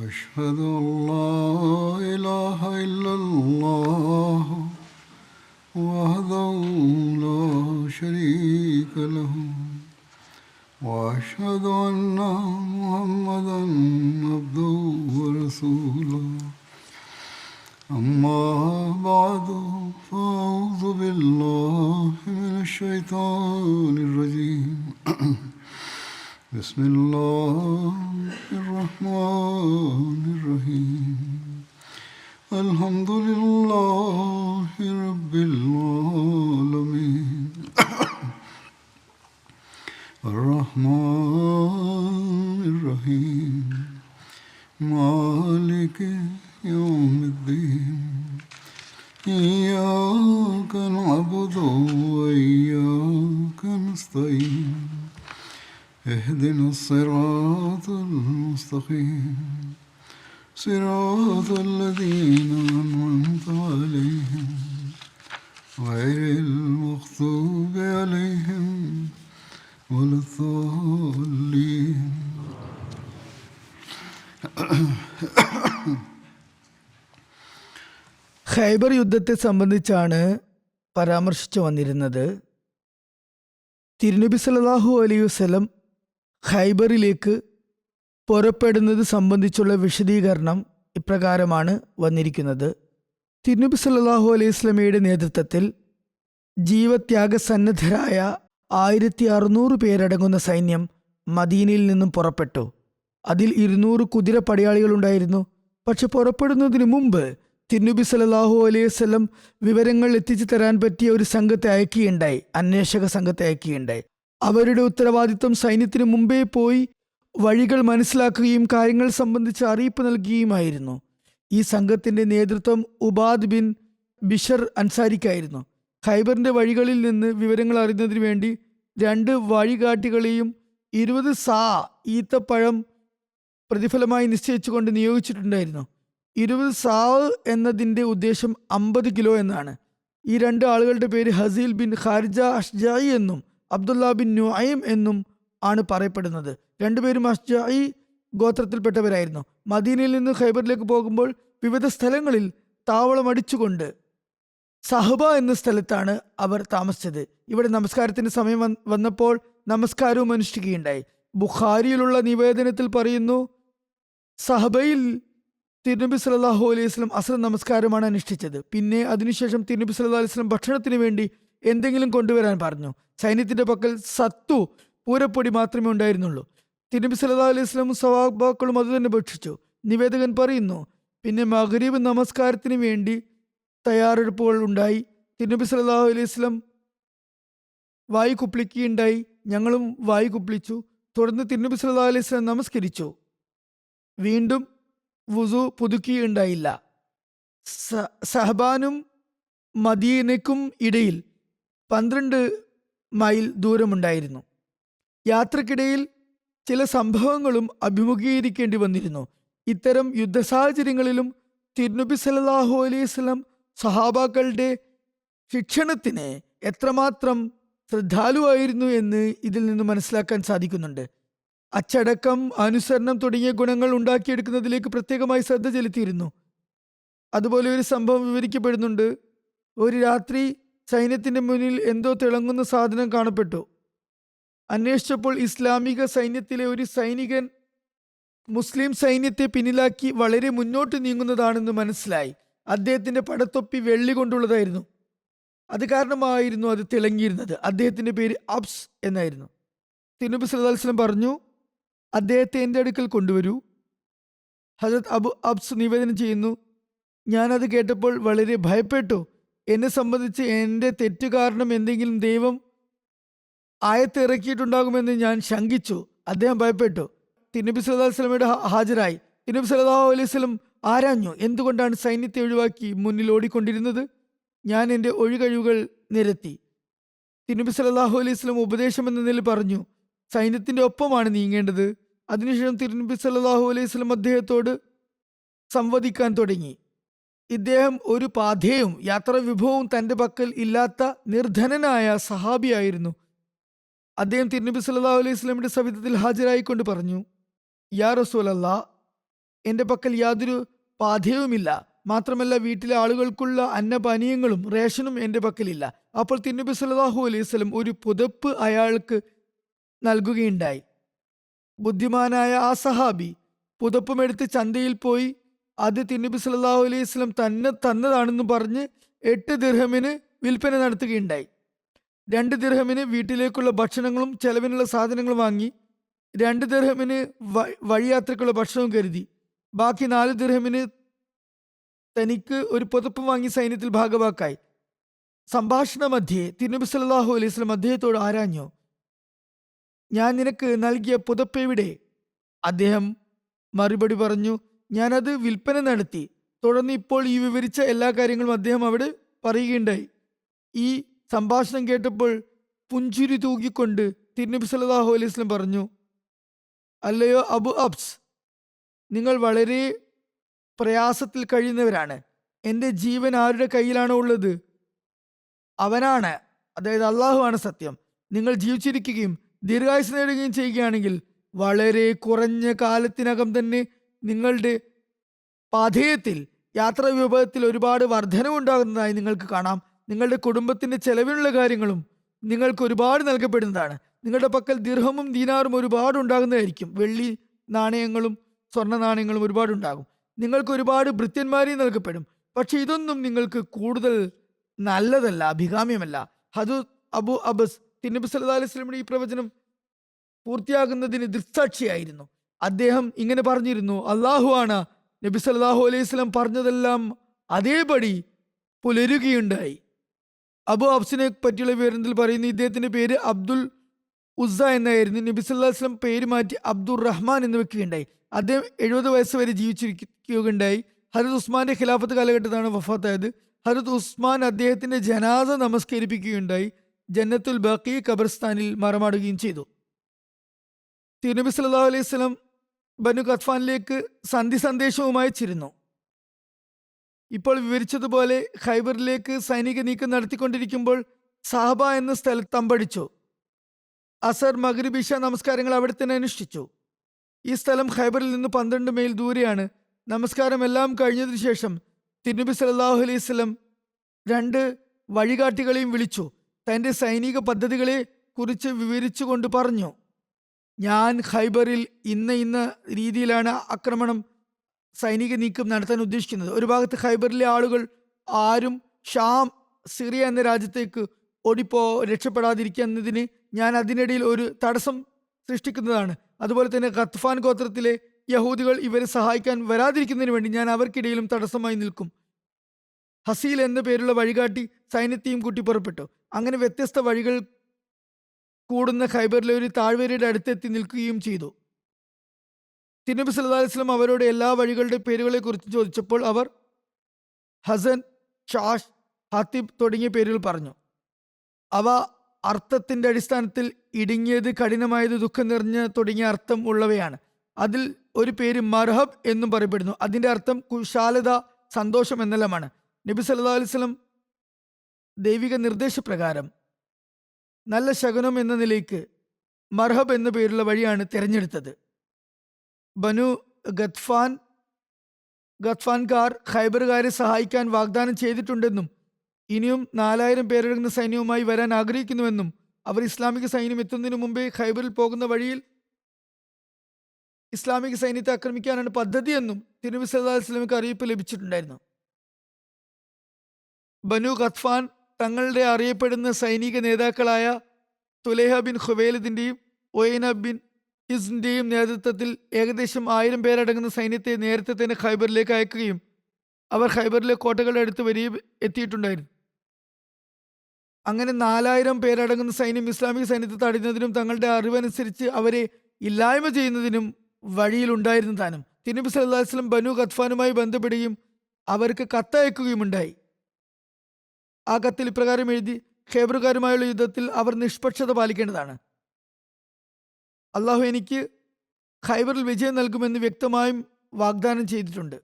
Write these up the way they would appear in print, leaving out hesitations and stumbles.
أشهد أن لا إله إلا الله وحده لا شريك له وأشهد أن محمدا عبده ورسوله أما بعد فأعوذ بالله من الشيطان الرجيم بسم الله الرحمن الرحيم الحمد لله رب العالمين الرحمن الرحيم مالك يوم الدين إياك نعبد وإياك نستعين اهدنا الصراط المستقيم صراط الذين أنعمت عليهم غير المغضوب عليهم ولا الضالين. ഖൈബർ യുദ്ധത്തെ സംബന്ധിച്ചാണ് പരാമർശിച്ചു വന്നിരുന്നത്. തിരുനബി സല്ലല്ലാഹു അലൈഹി വസല്ലം ഖൈബറിലേക്ക് പുറപ്പെടുന്നത് സംബന്ധിച്ചുള്ള വിശദീകരണം ഇപ്രകാരമാണ് വന്നിരിക്കുന്നത്. തിരുനബി സല്ലല്ലാഹു അലൈഹി വസല്ലമയുടെ നേതൃത്വത്തിൽ ജീവത്യാഗസന്നദ്ധരായ 1600 പേരടങ്ങുന്ന സൈന്യം മദീനയിൽ നിന്നും പുറപ്പെട്ടു. അതിൽ 200 കുതിര പടയാളികളുണ്ടായിരുന്നു. പക്ഷെ പുറപ്പെടുന്നതിന് മുമ്പ് തിരുനബി സല്ലല്ലാഹു അലൈഹി വസല്ലം വിവരങ്ങൾ എത്തിച്ചു തരാൻ പറ്റിയ ഒരു സംഘത്തെ അയക്കുകയുണ്ടായി, അന്വേഷക സംഘത്തെ അയക്കുകയുണ്ടായി. അവരുടെ ഉത്തരവാദിത്വം സൈന്യത്തിന് മുമ്പേ പോയി വഴികൾ മനസ്സിലാക്കുകയും കാര്യങ്ങൾ സംബന്ധിച്ച് അറിയിപ്പ് നൽകുകയുമായിരുന്നു. ഈ സംഘത്തിന്റെ നേതൃത്വം ഉബാദ് ബിൻ ബിഷർ അൻസാരിക്കായിരുന്നു. ഖൈബറിന്റെ വഴികളിൽ നിന്ന് വിവരങ്ങൾ അറിയുന്നതിന് വേണ്ടി 2 വഴികാട്ടികളെയും 20 സാ ഈത്തപ്പഴം പ്രതിഫലമായി നിശ്ചയിച്ചുകൊണ്ട് നിയോഗിച്ചിട്ടുണ്ടായിരുന്നു. 20 സാവ് എന്നതിൻ്റെ ഉദ്ദേശം 50 കിലോ എന്നാണ്. ഈ 2 ആളുകളുടെ പേര് ഹസീൽ ബിൻ ഖാരിജ അഷ്ജായി എന്നും അബ്ദുല്ല ബിൻ നുഐം എന്നും ആണ് പറയപ്പെടുന്നത്. 2 പേരും അഷ്ജായി ഗോത്രത്തിൽപ്പെട്ടവരായിരുന്നു. മദീനയിൽ നിന്ന് ഖൈബറിലേക്ക് പോകുമ്പോൾ വിവിധ സ്ഥലങ്ങളിൽ താവളമടിച്ചുകൊണ്ട് സഹബ എന്ന സ്ഥലത്താണ് അവർ താമസിച്ചത്. ഇവിടെ നമസ്കാരത്തിന് സമയം വന്നപ്പോൾ നമസ്കാരവും അനുഷ്ഠിക്കുകയുണ്ടായി. ബുഖാരിയിലുള്ള നിവേദനത്തിൽ പറയുന്നു, സഹബയിൽ തിരുനബി സല്ലല്ലാഹു അലൈഹി വസല്ലം അസ്ർ നമസ്കാരമാണ് അനുഷ്ഠിച്ചത്. പിന്നെ അതിനുശേഷം തിരുനബി സല്ലല്ലാഹു അലൈഹി വസല്ലം ഭക്ഷണത്തിന് വേണ്ടി എന്തെങ്കിലും കൊണ്ടുവരാൻ പറഞ്ഞു. സൈന്യത്തിന്റെ പക്കൽ സത്തു പൂരപ്പൊടി മാത്രമേ ഉണ്ടായിരുന്നുള്ളൂ. തിരുനബി സല്ലല്ലാഹു അലൈഹി വസല്ലം സഹാബാക്കളും അതുതന്നെ ഭക്ഷിച്ചു. നിവേദകൻ പറയുന്നു, പിന്നെ മഗ്രിബ് നമസ്കാരത്തിന് വേണ്ടി തയ്യാറെടുപ്പുകൾ ഉണ്ടായി. തിരുനബി സല്ലല്ലാഹു അലൈഹി വസല്ലം വായു കുപ്പിളിക്കുകയുണ്ടായി. ഞങ്ങളും വായു കുപ്പിളിച്ചു. തുടർന്ന് തിരുനബി സല്ലല്ലാഹു അലൈഹി വസല്ലം നമസ്കരിച്ചു. വീണ്ടും വുസു പുതുക്കിയുണ്ടായില്ല. സഹബാനും മദീനയ്ക്കും ഇടയിൽ 12 മൈൽ ദൂരമുണ്ടായിരുന്നു. യാത്രക്കിടയിൽ ചില സംഭവങ്ങളും അഭിമുഖീകരിക്കേണ്ടി വന്നിരുന്നു. ഇത്തരം യുദ്ധസാഹചര്യങ്ങളിലും തിരുനബി സല്ലല്ലാഹു അലൈഹി വസല്ലം സഹാബാക്കളുടെ ശിക്ഷണത്തിന് എത്രമാത്രം ശ്രദ്ധാലുവായിരുന്നു എന്ന് ഇതിൽ നിന്ന് മനസ്സിലാക്കാൻ സാധിക്കുന്നുണ്ട്. അച്ചടക്കം, അനുസരണം തുടങ്ങിയ ഗുണങ്ങൾ ഉണ്ടാക്കിയെടുക്കുന്നതിലേക്ക് പ്രത്യേകമായി ശ്രദ്ധ ചെലുത്തിയിരുന്നു. അതുപോലെ ഒരു സംഭവം വിവരിക്കപ്പെടുന്നുണ്ട്. ഒരു രാത്രി സൈന്യത്തിന്റെ മുന്നിൽ എന്തോ തിളങ്ങുന്ന സാധനം കാണപ്പെട്ടു. അന്വേഷിച്ചപ്പോൾ ഇസ്ലാമിക സൈന്യത്തിലെ ഒരു സൈനികൻ മുസ്ലിം സൈന്യത്തെ പിന്നിലാക്കി വളരെ മുന്നോട്ട് നീങ്ങുന്നതാണെന്ന് മനസ്സിലായി. അദ്ദേഹത്തിന്റെ പടത്തൊപ്പി വെള്ളി കൊണ്ടുള്ളതായിരുന്നു. അത് കാരണമായിരുന്നു അത് തിളങ്ങിയിരുന്നത്. അദ്ദേഹത്തിന്റെ പേര് അബ്സ് എന്നായിരുന്നു. തിരുനബി സല്ലല്ലാഹു അലൈഹി വസല്ലം പറഞ്ഞു, അദ്ദേഹത്തെ എൻ്റെ അടുക്കൽ കൊണ്ടുവരൂ. ഹസരത്ത് അബ്സ് നിവേദനം ചെയ്യുന്നു, ഞാനത് കേട്ടപ്പോൾ വളരെ ഭയപ്പെട്ടു. എന്നെ സംബന്ധിച്ച് എൻ്റെ തെറ്റു കാരണം എന്തെങ്കിലും ദൈവം ആയത്ത് ഇറക്കിയിട്ടുണ്ടാകുമെന്ന് ഞാൻ ശങ്കിച്ചു. അദ്ദേഹം ഭയപ്പെട്ടു. തിരുനബി സല്ലല്ലാഹു അലൈഹി വസല്ലമയുടെ ഹാജരായി. തിരുനബി സല്ലല്ലാഹു അലൈഹി വസല്ലം ആരാഞ്ഞു, എന്തുകൊണ്ടാണ് സൈന്യത്തെ ഒഴിവാക്കി മുന്നിൽ ഓടിക്കൊണ്ടിരുന്നത്? ഞാൻ എൻ്റെ ഒഴികഴിവുകൾ നിരത്തി. തിരുനബി സല്ലല്ലാഹു അലൈഹി വസല്ലം ഉപദേശം എന്ന നിലയിൽ പറഞ്ഞു, സൈന്യത്തിന്റെ ഒപ്പമാണ് നീങ്ങേണ്ടത്. അതിനുശേഷം തിരുനബി സല്ലല്ലാഹു അലൈഹി വസല്ലം അദ്ദേഹത്തോട് സംവദിക്കാൻ തുടങ്ങി. ഇദ്ദേഹം ഒരു പാഥേയും യാത്രാവിഭവവും തൻ്റെ പക്കൽ ഇല്ലാത്ത നിർധനനായ സഹാബിയായിരുന്നു. അദ്ദേഹം തിരുനബി സല്ലല്ലാഹു അലൈഹി വസല്ലമയുടെ സവിധത്തിൽ ഹാജരായിക്കൊണ്ട് പറഞ്ഞു, യാ റസൂലല്ലാ, എൻ്റെ പക്കൽ യാതൊരു പാഥേയവുമില്ല. മാത്രമല്ല വീട്ടിലെ ആളുകൾക്കുള്ള അന്നപാനീയങ്ങളും റേഷനും എൻ്റെ പക്കലില്ല. അപ്പോൾ തിരുനബി സല്ലല്ലാഹു അലൈഹി വസല്ലം ഒരു പുതപ്പ് അയാൾക്ക് നൽകുകയുണ്ടായി. ബുദ്ധിമാനായ ആ സഹാബി പുതപ്പുമെടുത്ത് ചന്തയിൽ പോയി അത് തിരുനബി സല്ലല്ലാഹു അലൈഹി വസല്ലം തന്നെ തന്നതാണെന്ന് പറഞ്ഞ് 8 ദിർഹമിന് വിൽപ്പന നടത്തുകയുണ്ടായി. 2 ദിർഹമിന് വീട്ടിലേക്കുള്ള ഭക്ഷണങ്ങളും ചെലവിനുള്ള സാധനങ്ങളും വാങ്ങി. 2 ദിർഹമിന് വഴിയാത്രക്കുള്ള ഭക്ഷണവും കരുതി. ബാക്കി 4 ദിർഹമിന് തനിക്ക് ഒരു പുതപ്പ് വാങ്ങി സൈന്യത്തിൽ ഭാഗവാക്കായി. സംഭാഷണ മധ്യേ തിരുനബി സല്ലല്ലാഹു അലൈഹി വസല്ലം അദ്ദേഹത്തോട് ആരാഞ്ഞു, ഞാൻ നിനക്ക് നൽകിയ പുതപ്പ് എവിടെ? അദ്ദേഹം മറുപടി പറഞ്ഞു, ഞാനത് വിൽപ്പന നടത്തി. തുടർന്ന് ഇപ്പോൾ ഈ വിവരിച്ച എല്ലാ കാര്യങ്ങളും അദ്ദേഹം അവിടെ പറയുകയുണ്ടായി. ഈ സംഭാഷണം കേട്ടപ്പോൾ പുഞ്ചിരി തൂകിക്കൊണ്ട് തിരുനബി സല്ലല്ലാഹു അലൈഹി വസല്ലം പറഞ്ഞു, അല്ലയോ അബു അബ്സ്, നിങ്ങൾ വളരെ പ്രയാസത്തിൽ കഴിയുന്നവരാണ്. എൻ്റെ ജീവൻ ആരുടെ കയ്യിലാണോ ഉള്ളത് അവനാണ്, അതായത് അള്ളാഹു ആണ് സത്യം. നിങ്ങൾ ജീവിച്ചിരിക്കുകയും ദീർഘായുസ് നേടുകയും ചെയ്യുകയാണെങ്കിൽ വളരെ കുറഞ്ഞ കാലത്തിനകം തന്നെ നിങ്ങളുടെ പാഥേയത്തിൽ യാത്രാ വിഭവത്തിൽ ഒരുപാട് വർധനവുണ്ടാകുന്നതായി നിങ്ങൾക്ക് കാണാം. നിങ്ങളുടെ കുടുംബത്തിന്റെ ചെലവിനുള്ള കാര്യങ്ങളും നിങ്ങൾക്ക് ഒരുപാട് നൽകപ്പെടുന്നതാണ്. നിങ്ങളുടെ പക്കൽ ദിർഹമും ദീനാറും ഒരുപാട് ഉണ്ടാകുന്നതായിരിക്കും. വെള്ളി നാണയങ്ങളും സ്വർണ്ണ നാണയങ്ങളും ഒരുപാടുണ്ടാകും. നിങ്ങൾക്ക് ഒരുപാട് ഭൃത്യന്മാരെയും നൽകപ്പെടും. പക്ഷെ ഇതൊന്നും നിങ്ങൾക്ക് കൂടുതൽ നല്ലതല്ല, അഭികാമ്യമല്ല. ഹദു അബു അബസ് തിരുനബി സല്ലല്ലാഹു അലൈഹി വസല്ലമയുടെ ഈ പ്രവചനം പൂർത്തിയാകുന്നതിന് ദൃക്സാക്ഷിയായിരുന്നു. അദ്ദേഹം ഇങ്ങനെ പറഞ്ഞിരുന്നു, അള്ളാഹു ആണ്, നബി സല്ലല്ലാഹു അലൈഹി വസല്ലം പറഞ്ഞതെല്ലാം അതേപടി പുലരുകയുണ്ടായി. അബു അബ്സിനെ പറ്റിയുള്ള വിവരണത്തിൽ പറയുന്നു, ഇദ്ദേഹത്തിന്റെ പേര് അബ്ദുൽ ഉസ്സ എന്നായിരുന്നു. നബി സല്ലല്ലാഹു അലൈഹി വസല്ലം പേര് മാറ്റി അബ്ദുർ റഹ്മാൻ എന്ന് വെക്കുകയുണ്ടായി. അദ്ദേഹം 70 വയസ്സ് വരെ ജീവിച്ചിരിക്കുകയുണ്ടായി. ഹജരത് ഉസ്മാന്റെ ഖിലാഫത്ത് കാലഘട്ടത്താണ് വഫാത്തായത്. ഹജരത് ഉസ്മാൻ അദ്ദേഹത്തിന്റെ ജനാസ നമസ്കരിപ്പിക്കുകയുണ്ടായി. ജന്നത്തുൽ ബഖി ഖബർസ്ഥാനിൽ മറമാടുകയും ചെയ്തു. തിരുനബി സല്ലല്ലാഹു അലൈഹി വസല്ലം ബനു ഖത്ഫാനിലേക്ക് സന്ധി സന്ദേശവുമായി അയച്ചിരുന്നു. ഇപ്പോൾ വിവരിച്ചതുപോലെ ഖൈബറിലേക്ക് സൈനിക നീക്കം നടത്തിക്കൊണ്ടിരിക്കുമ്പോൾ സാഹബ എന്ന സ്ഥലത്ത് തമ്പടിച്ചു. അസർ മഗ്രിബ് ഇശ നമസ്കാരങ്ങൾ അവിടെ തന്നെ അനുഷ്ഠിച്ചു. ഈ സ്ഥലം ഖൈബറിൽ നിന്ന് 12 മൈൽ ദൂരെയാണ്. നമസ്കാരം എല്ലാം കഴിഞ്ഞതിനു ശേഷം തിരുനബി സല്ലല്ലാഹു അലൈഹി വസല്ലം 2 വഴികാട്ടികളെയും വിളിച്ചു. തന്റെ സൈനിക പദ്ധതികളെ കുറിച്ച് വിവരിച്ചുകൊണ്ട് പറഞ്ഞു, ഞാൻ ഖൈബറിൽ ഇന്ന രീതിയിലാണ് ആക്രമണം സൈനിക നീക്കം നടത്താൻ ഉദ്ദേശിക്കുന്നത്. ഒരു ഭാഗത്ത് ഖൈബറിലെ ആളുകൾ ആരും ഷാം, സിറിയ എന്ന രാജ്യത്തേക്ക് രക്ഷപ്പെടാതിരിക്കുന്നതിന് ഞാൻ അതിനിടയിൽ ഒരു തടസ്സം സൃഷ്ടിക്കുന്നതാണ്. അതുപോലെ തന്നെ ഖത്ഫാൻ ഗോത്രത്തിലെ യഹൂദികൾ ഇവരെ സഹായിക്കാൻ വരാതിരിക്കുന്നതിന് വേണ്ടി ഞാൻ അവർക്കിടയിലും തടസ്സമായി നിൽക്കും. ഹസീൽ എന്ന പേരുള്ള വഴികാട്ടി സൈന്യത്തെയും കൂട്ടി പുറപ്പെട്ടു. അങ്ങനെ വ്യത്യസ്ത വഴികൾ കൂടുന്ന ഖൈബറിലെ ഒരു താഴ്വരയുടെ അടുത്തെത്തി നിൽക്കുകയും ചെയ്തു. തിരുനബി സല്ലല്ലാഹു അലൈഹി വസല്ലം അവരോട് എല്ലാ വഴികളുടെ പേരുകളെ കുറിച്ച് ചോദിച്ചപ്പോൾ അവർ ഹസൻ, ഷാഷ്, ഹാത്തിബ് തുടങ്ങിയ പേരുകൾ പറഞ്ഞു. അവ അർത്ഥത്തിന്റെ അടിസ്ഥാനത്തിൽ ഇടുങ്ങിയത്, കഠിനമായത്, ദുഃഖം നിറഞ്ഞ തുടങ്ങിയ അർത്ഥം ഉള്ളവയാണ്. അതിൽ ഒരു പേര് മർഹബ് എന്നും പറയപ്പെടുന്നു. അതിന്റെ അർത്ഥം കുശാലത, സന്തോഷം എന്നെല്ലാമാണ്. നബി സല്ലല്ലാഹു അലൈഹി വസല്ലം ദൈവിക നിർദ്ദേശപ്രകാരം നല്ല ശകുനം എന്ന നിലയ്ക്ക് മർഹബ് എന്ന പേരുള്ള വഴിയാണ് തിരഞ്ഞെടുത്തത്. ബനു ഗത്ഫാൻകാർ ഖൈബറുകാരെ സഹായിക്കാൻ വാഗ്ദാനം ചെയ്തിട്ടുണ്ടെന്നും ഇനിയും 4000 പേരടങ്ങുന്ന സൈന്യവുമായി വരാൻ ആഗ്രഹിക്കുന്നുവെന്നും അവർ ഇസ്ലാമിക സൈന്യം എത്തുന്നതിന് മുമ്പേ ഖൈബറിൽ പോകുന്ന വഴിയിൽ ഇസ്ലാമിക സൈന്യത്തെ ആക്രമിക്കാനാണ് പദ്ധതി എന്നും തിരുനബി സല്ലല്ലാഹു അലൈഹി വസല്ലമയ്ക്ക് അറിയിപ്പ് ലഭിച്ചിട്ടുണ്ടായിരുന്നു. ബനു ഖത്ഫാൻ തങ്ങളുടെ അറിയപ്പെടുന്ന സൈനിക നേതാക്കളായ തുലൈഹ ബിൻ ഖുവൈലിദിന്റെയും ഒയൈന ബിൻ ഹിസ്ന്റെയും നേതൃത്വത്തിൽ ഏകദേശം 1000 പേരടങ്ങുന്ന സൈന്യത്തെ നേരത്തെ തന്നെ ഖൈബറിലേക്ക് അയക്കുകയും അവർ ഖൈബറിലെ കോട്ടകളുടെ അടുത്ത് വരികയും എത്തിയിട്ടുണ്ടായിരുന്നു. അങ്ങനെ 4000 പേരടങ്ങുന്ന സൈന്യം ഇസ്ലാമിക സൈന്യത്തെ തടയുന്നതിനും തങ്ങളുടെ അറിവനുസരിച്ച് അവരെ ഇല്ലായ്മ ചെയ്യുന്നതിനും വഴിയിലുണ്ടായിരുന്നു താനും. തിരുനബി സല്ലല്ലാഹു അലൈഹി വസല്ലം ബനു ഖത്ഫാനുമായി ബന്ധപ്പെടുകയും അവർക്ക് കത്തയക്കുകയും ഉണ്ടായി. ആ കത്തിൽ ഇപ്രകാരം എഴുതി, ഖൈബറുകാരുമായുള്ള യുദ്ധത്തിൽ അവർ നിഷ്പക്ഷത പാലിക്കേണ്ടതാണ്. അള്ളാഹു എനിക്ക് ഖൈബറിൽ വിജയം നൽകുമെന്ന് വ്യക്തമായും വാഗ്ദാനം ചെയ്തിട്ടുണ്ട്.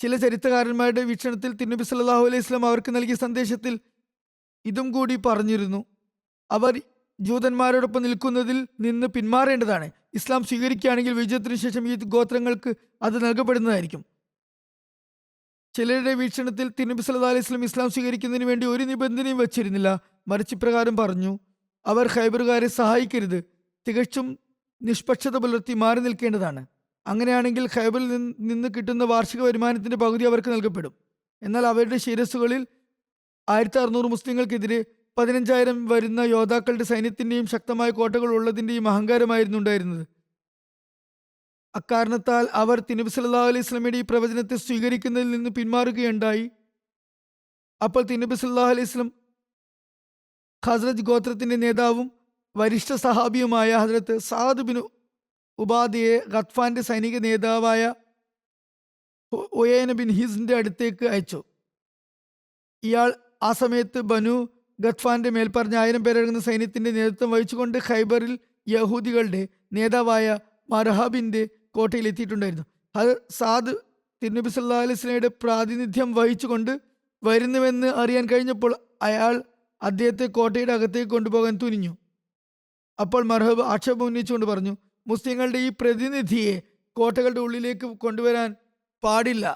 ചില ചരിത്രകാരന്മാരുടെ വീക്ഷണത്തിൽ തിരുനബി സല്ലല്ലാഹു അലൈഹി വസല്ലം അവർക്ക് നൽകിയ സന്ദേശത്തിൽ ഇതും കൂടി പറഞ്ഞിരുന്നു. അവർ ജൂതന്മാരോടൊപ്പം നിൽക്കുന്നതിൽ നിന്ന് പിന്മാറേണ്ടതാണ്. ഇസ്ലാം സ്വീകരിക്കുകയാണെങ്കിൽ വിജയത്തിനു ശേഷം ഈ ഗോത്രങ്ങൾക്ക് അത് നൽകപ്പെടുന്നതായിരിക്കും. ചിലരുടെ വീക്ഷണത്തിൽ തിരുനബി സല്ലല്ലാഹു അലൈഹി വസല്ലം ഇസ്ലാം സ്വീകരിക്കുന്നതിന് വേണ്ടി ഒരു നിബന്ധനയും വച്ചിരുന്നില്ല. മറിച്ച് ഇപ്രകാരം പറഞ്ഞു: അവർ ഖൈബറുകാരെ സഹായിക്കരുത്, തികച്ചും നിഷ്പക്ഷത പുലർത്തി മാറി നിൽക്കേണ്ടതാണ്. അങ്ങനെയാണെങ്കിൽ ഖൈബറിൽ നിന്ന് കിട്ടുന്ന വാർഷിക വരുമാനത്തിന്റെ പകുതി അവർക്ക് നൽകപ്പെടും. എന്നാൽ അവരുടെ ശിരസ്സുകളിൽ 1600 മുസ്ലിങ്ങൾക്കെതിരെ 15,000 വരുന്ന യോദ്ധാക്കളുടെ സൈന്യത്തിന്റെയും ശക്തമായ കോട്ടകൾ ഉള്ളതിന്റെയും അഹങ്കാരമായിരുന്നു ഉണ്ടായിരുന്നത്. അക്കാരണത്താൽ അവർ തിരുനബി സല്ലല്ലാഹു അലൈഹി വസല്ലമയുടെ ഈ പ്രവചനത്തെ സ്വീകരിക്കുന്നതിൽ നിന്ന് പിന്മാറുകയുണ്ടായി. അപ്പോൾ തിരുനബി സല്ലല്ലാഹു അലൈഹി വസല്ലം ഖസ്റജ് ഗോത്രത്തിന്റെ നേതാവും വരിഷ്ഠ സഹാബിയുമായ ഹദ്രത്ത് സഅദ് ബിൻ ഉബാദയെ ഗത്ഫാന്റെ സൈനിക നേതാവായ ഉയൈന ബിൻ ഹിസിന്റെ അടുത്തേക്ക് അയച്ചു. ഇയാൾ ആ സമയത്ത് ബനു ഗത്ഫാന്റെ മേൽപ്പറഞ്ഞ 1000 പേരടങ്ങുന്ന സൈന്യത്തിന്റെ നേതൃത്വം വഹിച്ചുകൊണ്ട് ഖൈബറിൽ യഹൂദികളുടെ നേതാവായ മർഹബിന്റെ കോട്ടയിൽ എത്തിയിട്ടുണ്ടായിരുന്നു. അത് സാദ് തിരുനബി സല്ലല്ലാഹു അലൈഹി വസല്ലമയുടെ പ്രാതിനിധ്യം വഹിച്ചുകൊണ്ട് വരുന്നുവെന്ന് അറിയാൻ കഴിഞ്ഞപ്പോൾ അയാൾ അദ്ദേഹത്തെ കോട്ടയുടെ അകത്തേക്ക് കൊണ്ടുപോകാൻ തുനിഞ്ഞു. അപ്പോൾ മർഹബ് ആക്ഷേപം ഉന്നയിച്ചുകൊണ്ട് പറഞ്ഞു: മുസ്ലിങ്ങളുടെ ഈ പ്രതിനിധിയെ കോട്ടകളുടെ ഉള്ളിലേക്ക് കൊണ്ടുവരാൻ പാടില്ല.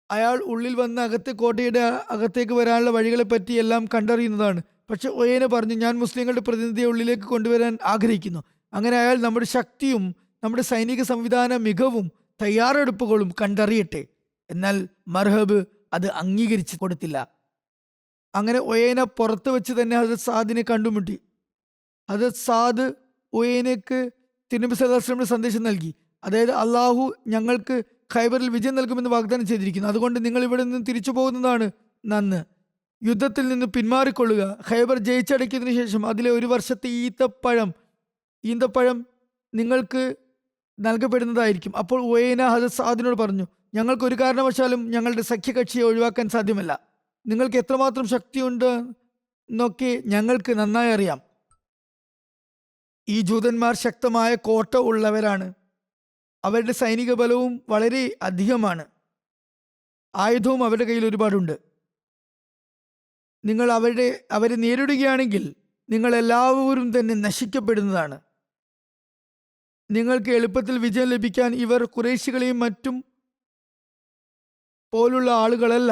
അയാൾ ഉള്ളിൽ വന്ന് കോട്ടയുടെ അകത്തേക്ക് വരാനുള്ള വഴികളെ പറ്റി എല്ലാം കണ്ടറിയുന്നതാണ്. പക്ഷെ ഒയേന പറഞ്ഞു: ഞാൻ മുസ്ലിങ്ങളുടെ പ്രതിനിധിയെ ഉള്ളിലേക്ക് കൊണ്ടുവരാൻ ആഗ്രഹിക്കുന്നു. അങ്ങനെ അയാൾ നമ്മുടെ ശക്തിയും നമ്മുടെ സൈനിക സംവിധാന മികവും തയ്യാറെടുപ്പുകളും കണ്ടറിയട്ടെ. എന്നാൽ മർഹബ് അത് അംഗീകരിച്ചു കൊടുത്തില്ല. അങ്ങനെ ഒയേന പുറത്ത് വെച്ച് തന്നെ ഹദരത്ത് സാദിനെ കണ്ടുമുട്ടി. ഹദരത്ത് സാദ് ഒയേനക്ക് തിരുനബി സല്ലല്ലാഹു അലൈഹി വസല്ലമയുടെ സന്ദേശം നൽകി. അതായത്, അള്ളാഹു ഞങ്ങൾക്ക് ഖൈബറിൽ വിജയം നൽകുമെന്ന് വാഗ്ദാനം ചെയ്തിരിക്കുന്നു. അതുകൊണ്ട് നിങ്ങൾ ഇവിടെ നിന്ന് തിരിച്ചു പോകുന്നതാണ് നന്ന്. യുദ്ധത്തിൽ നിന്ന് പിന്മാറിക്കൊള്ളുക. ഖൈബർ ജയിച്ചടക്കിയതിനു ശേഷം അതിലെ 1 വർഷത്തെ ഈന്തപ്പഴം നിങ്ങൾക്ക് നൽകപ്പെടുന്നതായിരിക്കും. അപ്പോൾ ഉയൈന ഹദരത്ത് സഅദിനോട് പറഞ്ഞു: ഞങ്ങൾക്ക് ഒരു കാരണവശാലും ഞങ്ങളുടെ സഖ്യകക്ഷിയെ ഒഴിവാക്കാൻ സാധ്യമല്ല. നിങ്ങൾക്ക് എത്രമാത്രം ശക്തിയുണ്ട് എന്നൊക്കെ ഞങ്ങൾക്ക് നന്നായി അറിയാം. ഈ ജൂതന്മാർ ശക്തമായ കോട്ട ഉള്ളവരാണ്. അവരുടെ സൈനിക ബലവും വളരെ അധികമാണ്. ആയുധവും അവരുടെ കയ്യിൽ ഒരുപാടുണ്ട്. നിങ്ങൾ അവരെ നേരിടുകയാണെങ്കിൽ നിങ്ങൾ എല്ലാവരും തന്നെ നശിക്കപ്പെടുന്നതാണ്. നിങ്ങൾക്ക് എളുപ്പത്തിൽ വിജയം ലഭിക്കാൻ ഇവർ ഖുറൈശികളെയും മറ്റും പോലുള്ള ആളുകളല്ല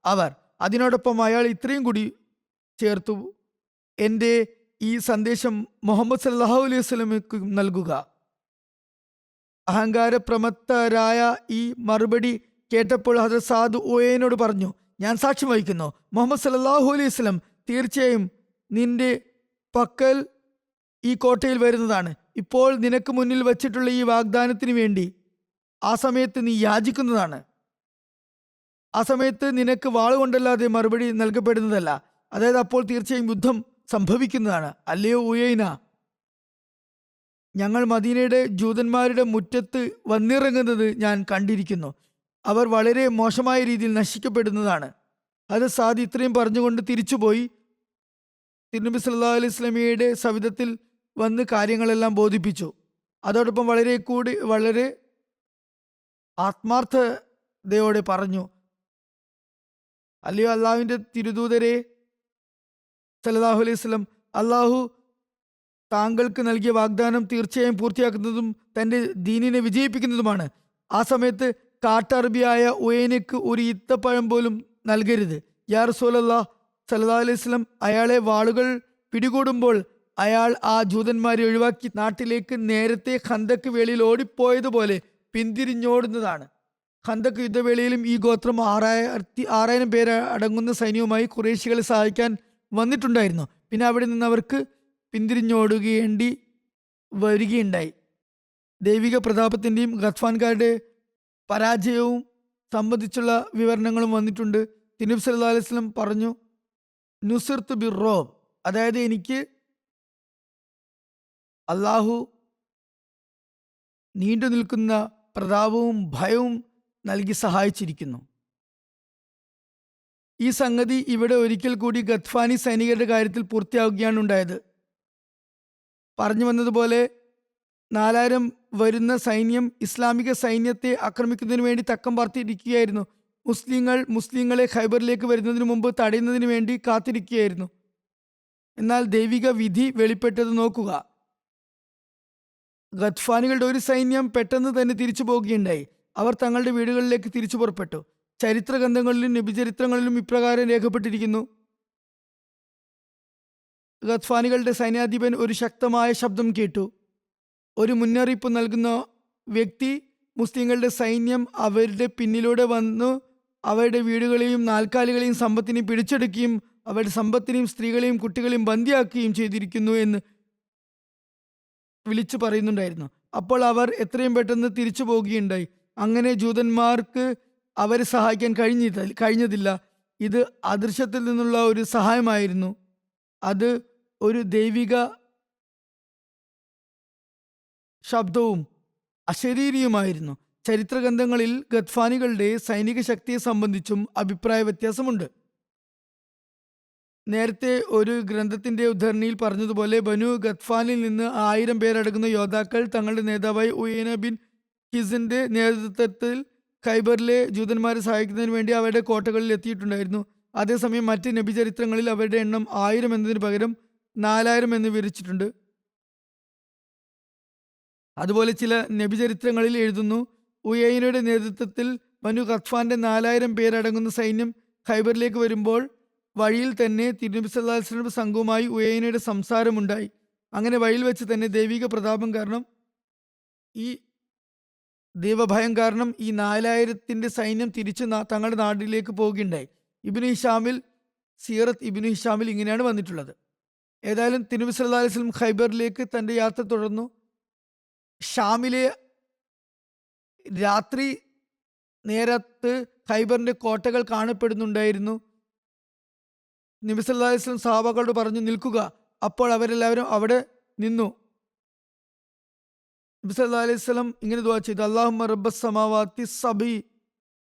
അവർ. അതിനോടൊപ്പം അയാൾ ഇത്രയും കൂടി ചേർത്തു: എൻ്റെ ഈ സന്ദേശം മുഹമ്മദ് സല്ലല്ലാഹു അലൈഹി വസല്ലമയ്ക്ക് നൽകുക. അഹങ്കാരപ്രമത്തരായ ഈ മറുപടി കേട്ടപ്പോൾ ഹദരത്ത് സാദ് ഉയൈനയോട് പറഞ്ഞു: ഞാൻ സാക്ഷ്യം വഹിക്കുന്നു, മുഹമ്മദ് സല്ലല്ലാഹു അലൈഹി വസല്ലം തീർച്ചയായും നിന്റെ പക്കൽ ഈ കോട്ടയിൽ വരുന്നതാണ്. ഇപ്പോൾ നിനക്ക് മുന്നിൽ വച്ചിട്ടുള്ള ഈ വാഗ്ദാനത്തിന് വേണ്ടി ആ സമയത്ത് നീ യാചിക്കുന്നതാണ്. ആ സമയത്ത് നിനക്ക് വാളുകൊണ്ടല്ലാതെ മറുപടി നൽകപ്പെടുന്നതല്ല. അതായത്, അപ്പോൾ തീർച്ചയായും യുദ്ധം സംഭവിക്കുന്നതാണ്. അല്ലയോ ഉയൈന? ഞങ്ങൾ മദീനയുടെ ജൂതന്മാരുടെ മുറ്റത്ത് വന്നിറങ്ങുന്നത് ഞാൻ കണ്ടിരിക്കുന്നു. അവർ വളരെ മോശമായ രീതിയിൽ നശിക്കപ്പെടുന്നതാണ്. അത് സാദ് ഇത്രയും പറഞ്ഞുകൊണ്ട് തിരിച്ചുപോയി തിരുനബി സല്ലല്ലാഹു അലൈഹി വസല്ലമയുടെ സവിധത്തിൽ വന്ന് കാര്യങ്ങളെല്ലാം ബോധിപ്പിച്ചു. അതോടൊപ്പം വളരെ ആത്മാർത്ഥതയോടെ പറഞ്ഞു: അല്ലയോ അള്ളാഹുവിൻ്റെ തിരുദൂതരെ സല്ലല്ലാഹു അലൈഹി വസല്ലം, അള്ളാഹു താങ്കൾക്ക് നൽകിയ വാഗ്ദാനം തീർച്ചയായും പൂർത്തിയാക്കുന്നതും തൻ്റെ ദീനിനെ വിജയിപ്പിക്കുന്നതുമാണ്. ആ സമയത്ത് കാട്ടറബിയായ ഉയൈനക്ക് ഒരു ഈത്തപ്പഴം പോലും നൽകരുത്. യാ റസൂലല്ലാഹ് സല്ലല്ലാഹു അലൈഹി വസല്ലം, അയാളെ വാളുകൾ പിടികൂടുമ്പോൾ അയാൾ ആ ജൂതന്മാരെ ഒഴിവാക്കി നാട്ടിലേക്ക് നേരത്തെ ഖന്തക്ക് വേളയിൽ ഓടിപ്പോയതുപോലെ പിന്തിരിഞ്ഞോടുന്നതാണ്. ഖന്തക്ക് യുദ്ധവേളയിലും ഈ ഗോത്രം 6000 പേര് അടങ്ങുന്ന സൈന്യവുമായി ഖുറൈശികളെ സഹായിക്കാൻ വന്നിട്ടുണ്ടായിരുന്നു. പിന്നെ അവിടെ നിന്ന് അവർക്ക് പിന്തിരിഞ്ഞോടുകയേണ്ടി വരികയുണ്ടായി. ദൈവിക പ്രതാപത്തിൻ്റെയും ഗത്ഫാൻകാരുടെ പരാജയവും സംബന്ധിച്ചുള്ള വിവരണങ്ങളും വന്നിട്ടുണ്ട്. തിരുനബി സല്ലല്ലാഹു അലൈഹി വസല്ലം പറഞ്ഞു: നുസിർത്ത് ബിർറോബ്, അതായത് എനിക്ക് അള്ളാഹു നീണ്ടു നിൽക്കുന്ന പ്രതാപവും ഭയവും നൽകി സഹായിച്ചിരിക്കുന്നു. ഈ സംഗതി ഇവിടെ ഒരിക്കൽ കൂടി ഗത്ഫാനി സൈനികരുടെ കാര്യത്തിൽ പൂർത്തിയാവുകയാണ് ഉണ്ടായത്. പറഞ്ഞു വന്നതുപോലെ 4000 വരുന്ന സൈന്യം ഇസ്ലാമിക സൈന്യത്തെ ആക്രമിക്കുന്നതിന് വേണ്ടി തക്കം പാർത്തിരിക്കുകയായിരുന്നു. മുസ്ലിങ്ങളെ ഖൈബറിലേക്ക് വരുന്നതിന് മുമ്പ് തടയുന്നതിന് വേണ്ടി കാത്തിരിക്കുകയായിരുന്നു. എന്നാൽ ദൈവിക വിധി വെളിപ്പെട്ടത് നോക്കുക. ഗത്ഫാനികളുടെ ഒരു സൈന്യം പെട്ടെന്ന് തന്നെ തിരിച്ചു പോവുകയുണ്ടായി. അവർ തങ്ങളുടെ വീടുകളിലേക്ക് തിരിച്ചു പുറപ്പെട്ടു. ചരിത്ര ഗ്രന്ഥങ്ങളിലും നബിചരിത്രങ്ങളിലും ഇപ്രകാരം രേഖപ്പെട്ടിരിക്കുന്നു: ഗത്ഫാനികളുടെ സൈന്യാധിപൻ ഒരു ശക്തമായ ശബ്ദം കേട്ടു. ഒരു മുന്നറിയിപ്പ് നൽകുന്ന വ്യക്തി മുസ്ലിങ്ങളുടെ സൈന്യം അവരുടെ പിന്നിലൂടെ വന്നു അവരുടെ വീടുകളെയും നാൽക്കാലികളെയും സമ്പത്തിനെയും പിടിച്ചെടുക്കുകയും അവരുടെ സമ്പത്തിനെയും സ്ത്രീകളെയും കുട്ടികളെയും ബന്ദിയാക്കുകയും ചെയ്തിരിക്കുന്നു എന്ന് വിളിച്ചു പറയുന്നുണ്ടായിരുന്നു. അപ്പോൾ അവർ എത്രയും പെട്ടെന്ന് തിരിച്ചു പോവുകയുണ്ടായി. അങ്ങനെ ജൂതന്മാർക്ക് അവരെ സഹായിക്കാൻ കഴിഞ്ഞതില്ല. ഇത് അദൃശ്യത്തിൽ നിന്നുള്ള ഒരു സഹായമായിരുന്നു. അത് ഒരു ദൈവിക ശബ്ദവും അശരീരിയുമായിരുന്നു. ചരിത്ര ഗ്രന്ഥങ്ങളിൽ ഗത്ഫാനികളുടെ സൈനിക ശക്തിയെ സംബന്ധിച്ചും അഭിപ്രായ വ്യത്യാസമുണ്ട്. നേരത്തെ ഒരു ഗ്രന്ഥത്തിന്റെ ഉദ്ധരണിയിൽ പറഞ്ഞതുപോലെ ബനു ഗത്ഫാനിൽ നിന്ന് 1000 പേരടങ്ങുന്ന യോദ്ധാക്കൾ തങ്ങളുടെ നേതാവായി ഉയൈന ബിൻ ഹിസിന്റെ നേതൃത്വത്തിൽ ഖൈബറിലെ ജൂതന്മാരെ സഹായിക്കുന്നതിന് വേണ്ടി അവരുടെ കോട്ടകളിൽ എത്തിയിട്ടുണ്ടായിരുന്നു. അതേസമയം മറ്റ് നബിചരിത്രങ്ങളിൽ അവരുടെ എണ്ണം 1000 എന്നതിന് പകരം 4000 എന്ന് വിവരിച്ചിട്ടുണ്ട്. അതുപോലെ ചില നബിചരിത്രങ്ങളിൽ എഴുതുന്നു, ഉയൈനയുടെ നേതൃത്വത്തിൽ ബനു ഗത്ഫാന്റെ 4000 പേരടങ്ങുന്ന സൈന്യം ഖൈബറിലേക്ക് വരുമ്പോൾ വഴിയിൽ തന്നെ തിരുനബി സല്ലല്ലാഹു അലൈഹി വസല്ലം സംഘവുമായി ഉയൈനയുടെ സംസാരമുണ്ടായി. അങ്ങനെ വഴിയിൽ വെച്ച് തന്നെ ദൈവിക പ്രതാപം കാരണം ഈ ദൈവഭയം കാരണം ഈ 4000ന്റെ സൈന്യം തിരിച്ച് തങ്ങളുടെ നാട്ടിലേക്ക് പോവുകയുണ്ടായി. സീറത്ത് ഇബ്നു ഹിഷാമിൽ ഇങ്ങനെയാണ് വന്നിട്ടുള്ളത്. ഏതായാലും തിരുനബി സല്ലല്ലാഹു അലൈഹി വസല്ലം ഖൈബറിലേക്ക് തന്റെ യാത്ര തുടർന്നു. ഷാമിലെ രാത്രി നേരത്ത് ഖൈബറിന്റെ കോട്ടകൾ കാണപ്പെടുന്നുണ്ടായിരുന്നു. നബി സല്ലല്ലാഹു അലൈഹി വസല്ലം സഹാബകളോട് പറഞ്ഞു, നിൽക്കുക. അപ്പോൾ അവരെല്ലാവരും അവിടെ നിന്നു. നബി സല്ലല്ലാഹു അലൈഹി വസല്ലം ഇങ്ങനെ ദുആ ചെയ്തു: അല്ലാഹുമ്മ റബ്ബസ് സമാവാതി സബി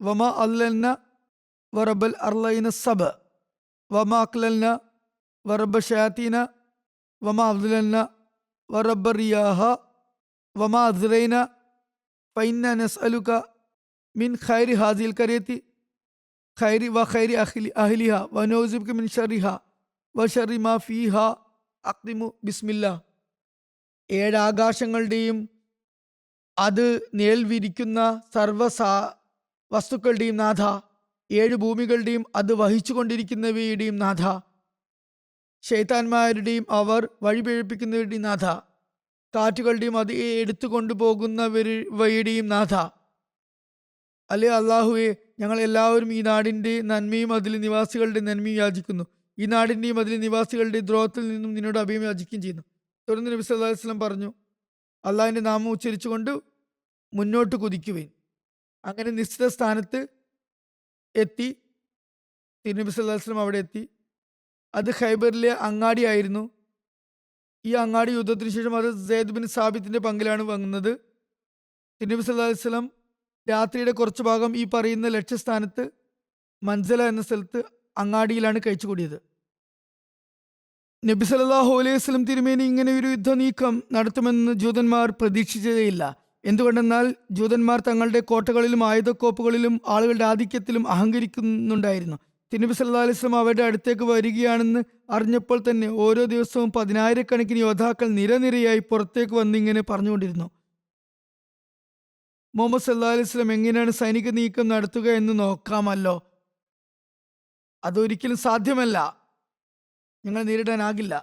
വമാ അല്ലൽന വറബ്ബൽ അർളൈന സബ വമാ അഖ്ലൽന വറബ്ബ ഷയാതീന വമാ അദ്ലൽന വറബ്ബ റിയാഹ വമാ അദ്റൈന ഫഇന്ന നസ്അലുക മിൻ ഖൈരി ഹാദിൽ ഖരിയതി ഖൈരി വ ഖൈരി അഹ്ലിഹ വ നൗസിബുക മിൻ ശർരിഹ വ ശർരി മാ ഫീഹ അഖ്ദിമു ബിസ്മില്ലാ. 7 ആകാശങ്ങളുടെയും അത് നിഴൽ വിരിക്കുന്ന സർവ്വ വസ്തുക്കളുടെയും നാഥ, 7 ഭൂമികളുടെയും അത് വഹിച്ചുകൊണ്ടിരിക്കുന്നവയുടെയും നാഥ, ശൈത്താന്മാരുടെയും അവർ വഴിപിഴപ്പിക്കുന്നവരുടെയും നാഥ, കാറ്റുകളുടെയും അത് എടുത്തുകൊണ്ടുപോകുന്നവയുടെയും നാഥ. അല്ലേ അള്ളാഹുവെ, ഞങ്ങൾ എല്ലാവരും ഈ നാടിൻ്റെ നന്മയും അതിലെ നിവാസികളുടെ നന്മയും യാചിക്കുന്നു. ഈ നാടിൻ്റെയും അതിലെ നിവാസികളുടെ ദ്രോഹത്തിൽ നിന്നും നിന്നോട് അഭയം യാചിക്കുകയും ചെയ്യുന്നു. തുടർന്ന് നബി സല്ലല്ലാഹു അലൈഹി വസല്ലം പറഞ്ഞു, അള്ളാഹിൻ്റെ നാമം ഉച്ചരിച്ചുകൊണ്ട് മുന്നോട്ട് കുതിക്കുവേൻ. അങ്ങനെ നിശ്ചിത സ്ഥാനത്ത് എത്തി. തിരുനബി സല്ലല്ലാഹു അലൈഹി വസല്ലം അവിടെ എത്തി. അത് ഖൈബറിലെ അങ്ങാടിയായിരുന്നു. ഈ അങ്ങാടി യുദ്ധത്തിന് ശേഷം അത് സെയ്ദ് ബിൻ സാബിത്തിന്റെ പങ്കിലാണ് വന്നത്. തിരുനബി സല്ലല്ലാഹു അലൈഹി വസല്ലം രാത്രിയുടെ കുറച്ചു ഭാഗം ഈ പറയുന്ന ലക്ഷ്യസ്ഥാനത്ത് മൻസല എന്ന സ്ഥലത്ത് അങ്ങാടിയിലാണ് കഴിച്ചുകൂടിയത്. നബി സല്ലല്ലാഹു അലൈഹി വസല്ലം തിരുമേനി ഇങ്ങനെ ഒരു യുദ്ധ നീക്കം നടത്തുമെന്ന് ജൂതന്മാർ പ്രതീക്ഷിച്ചതേയില്ല. എന്തുകൊണ്ടെന്നാൽ ജൂതന്മാർ തങ്ങളുടെ കോട്ടകളിലും ആയുധക്കോപ്പുകളിലും ആളുകളുടെ ആധിക്യത്തിലും അഹങ്കരിക്കുന്നുണ്ടായിരുന്നു. തിരുനബി സല്ലല്ലാഹു അലൈഹി വസല്ലം അവരുടെ അടുത്തേക്ക് വരികയാണെന്ന് അറിഞ്ഞപ്പോൾ തന്നെ ഓരോ ദിവസവും 10,000-കണക്കിന് യോദ്ധാക്കൾ നിരനിരയായി പുറത്തേക്ക് വന്ന് ഇങ്ങനെ പറഞ്ഞുകൊണ്ടിരുന്നു: മുഹമ്മദ് സല്ലല്ലാഹു അലൈഹി വസല്ലം എങ്ങനെയാണ് സൈനിക നീക്കം നടത്തുക എന്ന് നോക്കാമല്ലോ. അതൊരിക്കലും സാധ്യമല്ല, ഞങ്ങൾ നേരിടാനാകില്ല.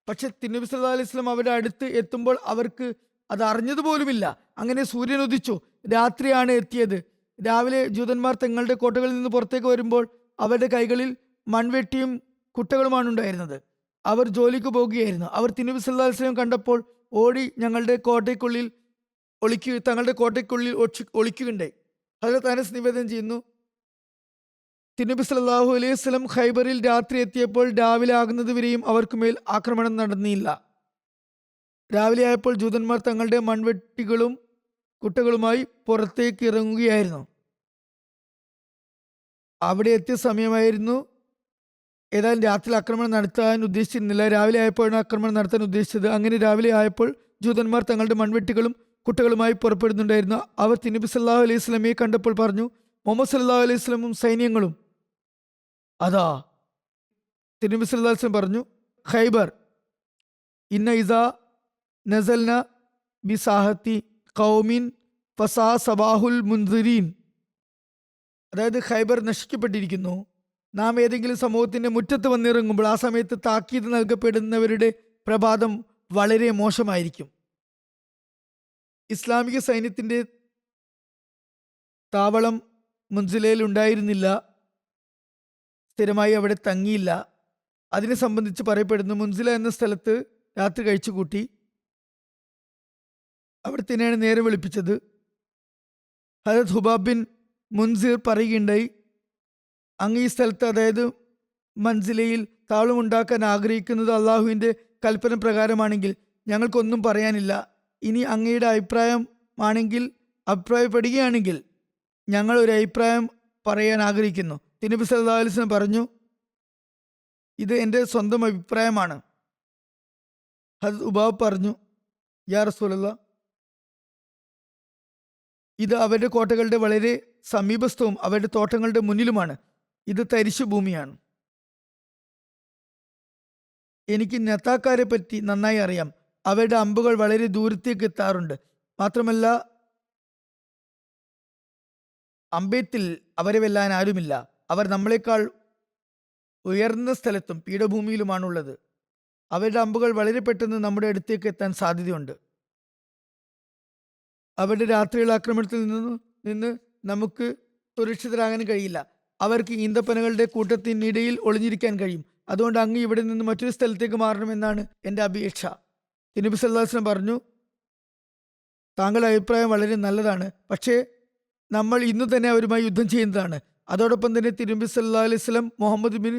പക്ഷെ തിരുനബി സല്ലല്ലാഹു അലൈഹി വസല്ലം അവരുടെ അടുത്ത് എത്തുമ്പോൾ അവർക്ക് അത് അറിഞ്ഞതുപോലുമില്ല. അങ്ങനെ സൂര്യൻ ഉദിച്ചു. രാത്രിയാണ് എത്തിയത്. രാവിലെ ജൂതന്മാർ തങ്ങളുടെ കോട്ടകളിൽ നിന്ന് പുറത്തേക്ക് വരുമ്പോൾ അവരുടെ കൈകളിൽ മൺവെട്ടിയും കുട്ടകളുമാണ് ഉണ്ടായിരുന്നത്. അവർ ജോലിക്ക് പോകുകയായിരുന്നു. അവർ തിരുനബി സല്ലല്ലാഹു അലൈഹി വസല്ലം കണ്ടപ്പോൾ ഓടി തങ്ങളുടെ കോട്ടയ്ക്കുള്ളിൽ ഒളിക്കുകയുണ്ടായി. ഹദ്റത്ത് അനസ് നിവേദനം ചെയ്യുന്നു, തിരുനബി സല്ലല്ലാഹു അലൈഹി വസല്ലം ഖൈബറിൽ രാത്രി എത്തിയപ്പോൾ രാവിലെ ആകുന്നത് വരെയും അവർക്കുമേൽ ആക്രമണം നടന്നില്ല. രാവിലെ ആയപ്പോൾ ജൂതന്മാർ തങ്ങളുടെ മൺവെട്ടികളും കുട്ടകളുമായി പുറത്തേക്ക് ഇറങ്ങുകയായിരുന്നു. അവിടെ എത്തിയ സമയമായിരുന്നു. ഏതായാലും രാത്രി ആക്രമണം നടത്താൻ ഉദ്ദേശിച്ചിരുന്നില്ല. രാവിലെ ആയപ്പോഴാണ് ആക്രമണം നടത്താൻ ഉദ്ദേശിച്ചത്. അങ്ങനെ രാവിലെ ആയപ്പോൾ ജൂതന്മാർ തങ്ങളുടെ മൺവെട്ടികളും കുട്ടകളുമായി പുറപ്പെടുന്നുണ്ടായിരുന്നു. അവർ തിരുനബി സല്ലല്ലാഹു അലൈഹി വസല്ലമയെ കണ്ടപ്പോൾ പറഞ്ഞു, മുഹമ്മദ് സല്ലല്ലാഹു അലൈഹി വസല്ലമും സൈന്യങ്ങളും അതാ. തിരുനബി സല്ലല്ലാഹു അലൈഹി വസല്ലം പറഞ്ഞു, ഖൈബർ ഇന്ന ഇസ നസൽന ബിസാഹത്തി കൗമിൻ ഫസാ സബാഹുൽ മുൻസിരീൻ. അതായത് ഖൈബർ നശിക്കപ്പെട്ടിരിക്കുന്നു. നാം ഏതെങ്കിലും സമൂഹത്തിന്റെ മുറ്റത്ത് വന്നിറങ്ങുമ്പോൾ ആ സമയത്ത് താക്കീത് നൽകപ്പെടുന്നവരുടെ പ്രഭാതം വളരെ മോശമായിരിക്കും. ഇസ്ലാമിക സൈന്യത്തിന്റെ താവളം മുൻസിലയിൽ ഉണ്ടായിരുന്നില്ല, സ്ഥിരമായി അവിടെ തങ്ങിയില്ല. അതിനെ സംബന്ധിച്ച് പറയപ്പെടുന്നു, മുൻസില എന്ന സ്ഥലത്ത് രാത്രി കഴിച്ചുകൂട്ടി. അവിടെ തന്നെയാണ് നേരെ വെളുപ്പിച്ചത്. ഹദരത്ത് ഹുബാബ് ബിൻ മുൻസിർ പറയുകയുണ്ടായി, അങ്ങ് ഈ സ്ഥലത്ത്, അതായത് മൻസിലയിൽ താവളമുണ്ടാക്കാൻ ആഗ്രഹിക്കുന്നത് അള്ളാഹുവിൻ്റെ കൽപ്പന പ്രകാരമാണെങ്കിൽ ഞങ്ങൾക്കൊന്നും പറയാനില്ല. ഇനി അങ്ങയുടെ അഭിപ്രായപ്പെടുകയാണെങ്കിൽ ഞങ്ങൾ ഒരു അഭിപ്രായം പറയാൻ ആഗ്രഹിക്കുന്നു. തിരുനബി സല്ലല്ലാഹു അലൈഹി വസല്ലം പറഞ്ഞു, ഇത് എൻ്റെ സ്വന്തം അഭിപ്രായമാണ്. ഹദരത്ത് ഉബാബ് പറഞ്ഞു, യാ റസൂലല്ലാഹ്, ഇത് അവരുടെ കോട്ടകളുടെ വളരെ സമീപസ്ഥവും അവരുടെ തോട്ടങ്ങളുടെ മുന്നിലുമാണ്. ഇത് തരിശു ഭൂമിയാണ്. എനിക്ക് നെത്താക്കാരെ പറ്റി നന്നായി അറിയാം. അവരുടെ അമ്പുകൾ വളരെ ദൂരത്തേക്ക് എത്താറുണ്ട്. മാത്രമല്ല, അമ്പെയ്ത്തിൽ അവരെ വെല്ലാൻ ആരുമില്ല. അവർ നമ്മളെക്കാൾ ഉയർന്ന സ്ഥലത്തും പീഠഭൂമിയിലുമാണുള്ളത്. അവരുടെ അമ്പുകൾ വളരെ പെട്ടെന്ന് നമ്മുടെ അടുത്തേക്ക് എത്താൻ സാധ്യതയുണ്ട്. അവരുടെ രാത്രിയുള്ള ആക്രമണത്തിൽ നിന്ന് നമുക്ക് സുരക്ഷിതരാകാൻ കഴിയില്ല. അവർക്ക് ഈന്തപ്പനകളുടെ കൂട്ടത്തിനിടയിൽ ഒളിഞ്ഞിരിക്കാൻ കഴിയും. അതുകൊണ്ട് അങ്ങ് ഇവിടെ നിന്ന് മറ്റൊരു സ്ഥലത്തേക്ക് മാറണമെന്നാണ് എൻ്റെ അപേക്ഷ. നബി സല്ലല്ലാഹു അലൈഹി വസല്ലം പറഞ്ഞു, താങ്കളുടെ അഭിപ്രായം വളരെ നല്ലതാണ്. പക്ഷേ നമ്മൾ ഇന്നു തന്നെ അവരുമായി യുദ്ധം ചെയ്യുന്നതാണ്. അതോടൊപ്പം തന്നെ നബി സല്ലല്ലാഹു അലൈഹി വസല്ലം മുഹമ്മദ് ബിൻ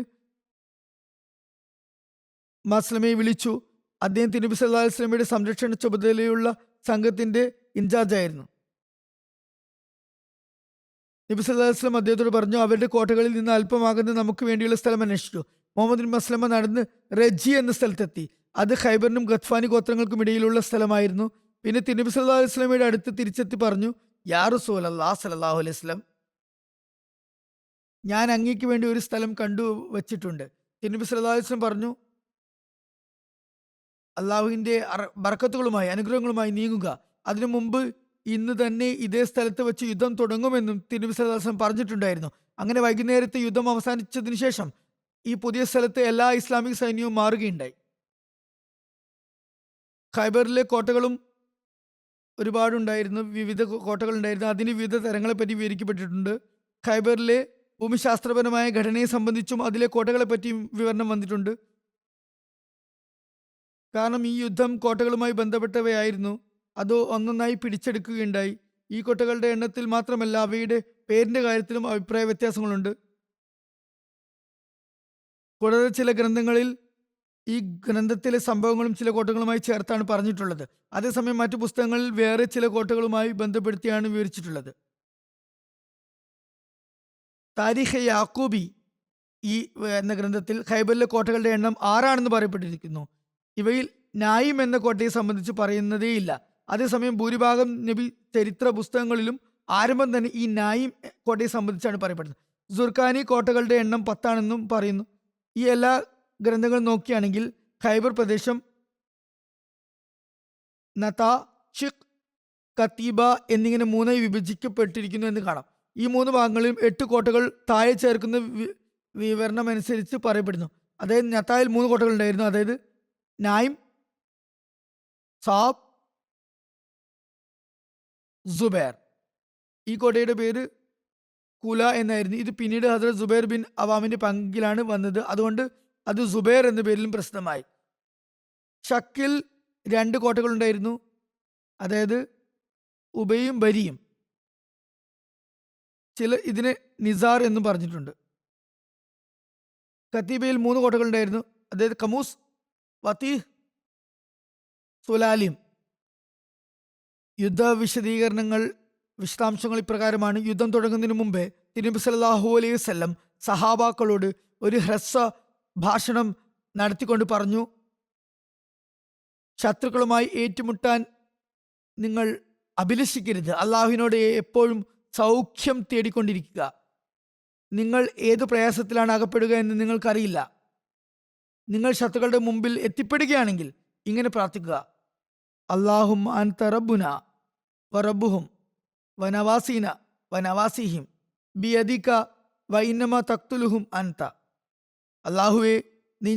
മസ്ലമയെ വിളിച്ചു. അദ്ദേഹം നബി സല്ലല്ലാഹു അലൈഹി വസല്ലമയുടെ സംരക്ഷണ ചുമതലയുള്ള സംഘത്തിന്റെ ഇൻചാർജായിരുന്നു. നബി സല്ലല്ലാഹു അലൈഹി വസല്ലം അദ്ദേഹത്തോട് പറഞ്ഞു, അവരുടെ കോട്ടകളിൽ നിന്ന് അല്പമാകുന്ന നമുക്ക് വേണ്ടിയുള്ള സ്ഥലം അന്വേഷിച്ചു. മുഹമ്മദ് ബിൻ മസ്ലമ നടന്ന് റജി എന്ന സ്ഥലത്തെത്തി. അത് ഖൈബറിനും ഗത്ഫാനി ഗോത്രങ്ങൾക്കും ഇടയിലുള്ള സ്ഥലമായിരുന്നു. പിന്നെ നബി സല്ലല്ലാഹു അലൈഹി വസല്ലമയുടെ അടുത്ത് തിരിച്ചെത്തി പറഞ്ഞു, യാ റസൂലല്ലാഹ് സ്വല്ലല്ലാഹു അലൈഹി വസല്ലം, ഞാൻ അങ്ങേക്ക് വേണ്ടി ഒരു സ്ഥലം കണ്ടു വച്ചിട്ടുണ്ട്. നബി സല്ലല്ലാഹു അലൈഹി വസല്ലം പറഞ്ഞു, അള്ളാഹുവിൻ്റെ ബർക്കത്തുകളുമായി അനുഗ്രഹങ്ങളുമായി നീങ്ങുക. അതിനു മുമ്പ് ഇന്ന് തന്നെ ഇതേ സ്ഥലത്ത് വെച്ച് യുദ്ധം തുടങ്ങുമെന്നും നബി സല്ലല്ലാഹു അലൈഹി വസല്ലം പറഞ്ഞിട്ടുണ്ടായിരുന്നു. അങ്ങനെ വൈകുന്നേരത്തെ യുദ്ധം അവസാനിച്ചതിന് ശേഷം ഈ പുതിയ സ്ഥലത്ത് എല്ലാ ഇസ്ലാമിക സൈന്യവും മാറുകയുണ്ടായി. ഖൈബറിലെ കോട്ടകളും ഒരുപാടുണ്ടായിരുന്നു, വിവിധ കോട്ടകളുണ്ടായിരുന്നു. അതിന് വിവിധ തരങ്ങളെപ്പറ്റി വിവരിക്കപ്പെട്ടിട്ടുണ്ട്. ഖൈബറിലെ ഭൂമിശാസ്ത്രപരമായ ഘടനയെ സംബന്ധിച്ചും അതിലെ കോട്ടകളെപ്പറ്റിയും വിവരണം വന്നിട്ടുണ്ട്. കാരണം ഈ യുദ്ധം കോട്ടകളുമായി ബന്ധപ്പെട്ടവയായിരുന്നു. അത് ഒന്നൊന്നായി പിടിച്ചെടുക്കുകയുണ്ടായി. ഈ കോട്ടകളുടെ എണ്ണത്തിൽ മാത്രമല്ല, അവയുടെ പേരിന്റെ കാര്യത്തിലും അഭിപ്രായ വ്യത്യാസങ്ങളുണ്ട്. കൂടാതെ ചില ഗ്രന്ഥങ്ങളിൽ ഈ ഗ്രന്ഥത്തിലെ സംഭവങ്ങളും ചില കോട്ടകളുമായി ചേർത്താണ് പറഞ്ഞിട്ടുള്ളത്. അതേസമയം മറ്റു പുസ്തകങ്ങളിൽ വേറെ ചില കോട്ടകളുമായി ബന്ധപ്പെടുത്തിയാണ് വിവരിച്ചിട്ടുള്ളത്. താരിഖ് യാക്കൂബി എന്ന ഗ്രന്ഥത്തിൽ ഖൈബറിലെ കോട്ടകളുടെ എണ്ണം 6 പറയപ്പെട്ടിരിക്കുന്നു. ഇവയിൽ നായിം എന്ന കോട്ടയെ സംബന്ധിച്ച് പറയുന്നതേയില്ല. അതേസമയം ഭൂരിഭാഗം നബി ചരിത്ര പുസ്തകങ്ങളിലും ആരംഭം തന്നെ ഈ നായിം കോട്ടയെ സംബന്ധിച്ചാണ് പറയപ്പെടുന്നത്. സുർഖാനി കോട്ടകളുടെ എണ്ണം 10 പറയുന്നു. ഈ എല്ലാ ഗ്രന്ഥങ്ങൾ നോക്കുകയാണെങ്കിൽ ഖൈബർ പ്രദേശം നതാ, ഷിഖ്, കത്തീബ എന്നിങ്ങനെ 3 വിഭജിക്കപ്പെട്ടിരിക്കുന്നു എന്ന് കാണാം. ഈ 3 ഭാഗങ്ങളിലും 8 കോട്ടകൾ താഴെ ചേർക്കുന്ന വിവരണം അനുസരിച്ച് പറയപ്പെടുന്നു. അതായത് നത്തായിൽ 3 കോട്ടകൾ ഉണ്ടായിരുന്നു. അതായത് നായിം, സാബ്, സുബൈർ. ഈ കോട്ടയുടെ പേര് കുല എന്നായിരുന്നു. ഇത് പിന്നീട് ഹസ്രത്ത് സുബൈർ ബിൻ അവാമിന്റെ പങ്കിലാണ് വന്നത്. അതുകൊണ്ട് അത് സുബൈർ എന്ന പേരിലും പ്രസിദ്ധമായി. ഷക്കിൽ 2 കോട്ടകൾ ഉണ്ടായിരുന്നു. അതായത് ഉബയും ബരിയും. ചില ഇതിനെ നിസാർ എന്നും പറഞ്ഞിട്ടുണ്ട്. കത്തീബയിൽ 3 കോട്ടകൾ ഉണ്ടായിരുന്നു. അതായത് കമൂസ്, വത്തീഹ്, സുലാലിം. യുദ്ധ വിശദാംശങ്ങൾ ഇപ്രകാരമാണ്. യുദ്ധം തുടങ്ങുന്നതിന് മുമ്പേ നബി സല്ലല്ലാഹു അലൈഹി വസല്ലം സഹാബാക്കളോട് ഒരു ഹ്രസ്വ ഭാഷണം നടത്തിക്കൊണ്ട് പറഞ്ഞു, ശത്രുക്കളുമായി ഏറ്റുമുട്ടാൻ നിങ്ങൾ അഭിലഷിക്കരുത്. അള്ളാഹുവിനോട് എപ്പോഴും സൗഖ്യം തേടിക്കൊണ്ടിരിക്കുക. നിങ്ങൾ ഏതു പ്രയാസത്തിലാണ് അകപ്പെടുക എന്ന് നിങ്ങൾക്കറിയില്ല. നിങ്ങൾ ശത്രുക്കളുടെ മുമ്പിൽ എത്തിപ്പെടുകയാണെങ്കിൽ ഇങ്ങനെ പ്രാർത്ഥിക്കുക: അല്ലാഹുമ്മ അൻത റബ്ബുന വറബ്ബുഹും വനവാസീന വനവാസിഹിം ബിയദിക വഇന്നമ തഖ്തുലുഹും അൻത. അല്ലാഹുവേ, നീ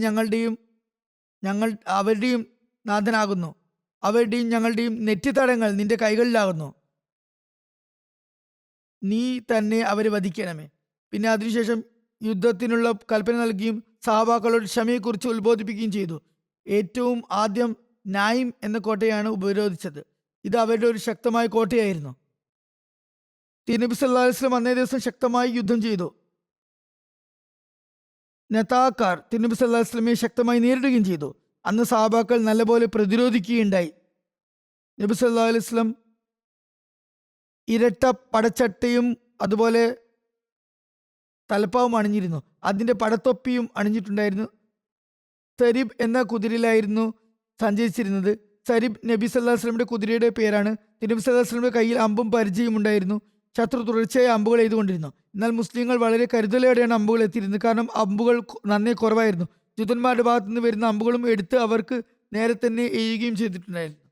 അവരുടെയും നാഥനാകുന്നു. അവരുടെയും ഞങ്ങളുടെയും നെറ്റിത്തടങ്ങൾ നിന്റെ കൈകളിലാകുന്നു. നീ തന്നെ അവരെ വധിക്കണമേ. പിന്നെ അതിനുശേഷം യുദ്ധത്തിനുള്ള കൽപ്പന നൽകുകയും സഹാബാക്കളോട് ക്ഷമയെക്കുറിച്ച് ഉത്ബോധിപ്പിക്കുകയും ചെയ്തു. ഏറ്റവും ആദ്യം നായിം എന്ന കോട്ടയാണ് ഉപരോധിച്ചത്. ഇത് അവരുടെ ഒരു ശക്തമായ കോട്ടയായിരുന്നു. തിരുനബി സല്ലല്ലാഹു അലൈഹി വസല്ലം അന്നേ ദിവസം ശക്തമായി യുദ്ധം ചെയ്തു. നതാക്കാർ തിരുനബി സല്ലല്ലാഹു അലൈഹി വസല്ലമയെ ശക്തമായി നേരിടുകയും ചെയ്തു. അന്ന് സഹാബാക്കൾ നല്ലപോലെ പ്രതിരോധിക്കുകയുണ്ടായി. നബി സല്ലല്ലാഹു അലൈഹി വസല്ലം ഇരട്ട പടച്ചട്ടയും അതുപോലെ തലപ്പാവും അണിഞ്ഞിരുന്നു. അതിൻ്റെ പടത്തൊപ്പിയും അണിഞ്ഞിട്ടുണ്ടായിരുന്നു. സരിബ് എന്ന കുതിരയിലായിരുന്നു സഞ്ചരിച്ചിരുന്നത്. സരിബ് നബി സല്ലല്ലാഹു അലൈഹി വസല്ലമയുടെ കുതിരയുടെ പേരാണ്. നബി സല്ലല്ലാഹു അലൈഹി വസല്ലമയുടെ കയ്യിൽ അമ്പും പരിചയം ഉണ്ടായിരുന്നു. ശത്രു തുടർച്ചയായി അമ്പുകൾ എയ്തുകൊണ്ടിരുന്നു. എന്നാൽ മുസ്ലിങ്ങൾ വളരെ കരുതലോടെയാണ് അമ്പുകൾ എത്തിയിരുന്നത്. കാരണം അമ്പുകൾ നന്നേ കുറവായിരുന്നു. ജൂതന്മാരുടെ ഭാഗത്തു നിന്ന് വരുന്ന അമ്പുകളും എടുത്ത് അവർക്ക് നേരെ തന്നെ എയ്യുകയും ചെയ്തിട്ടുണ്ടായിരുന്നു.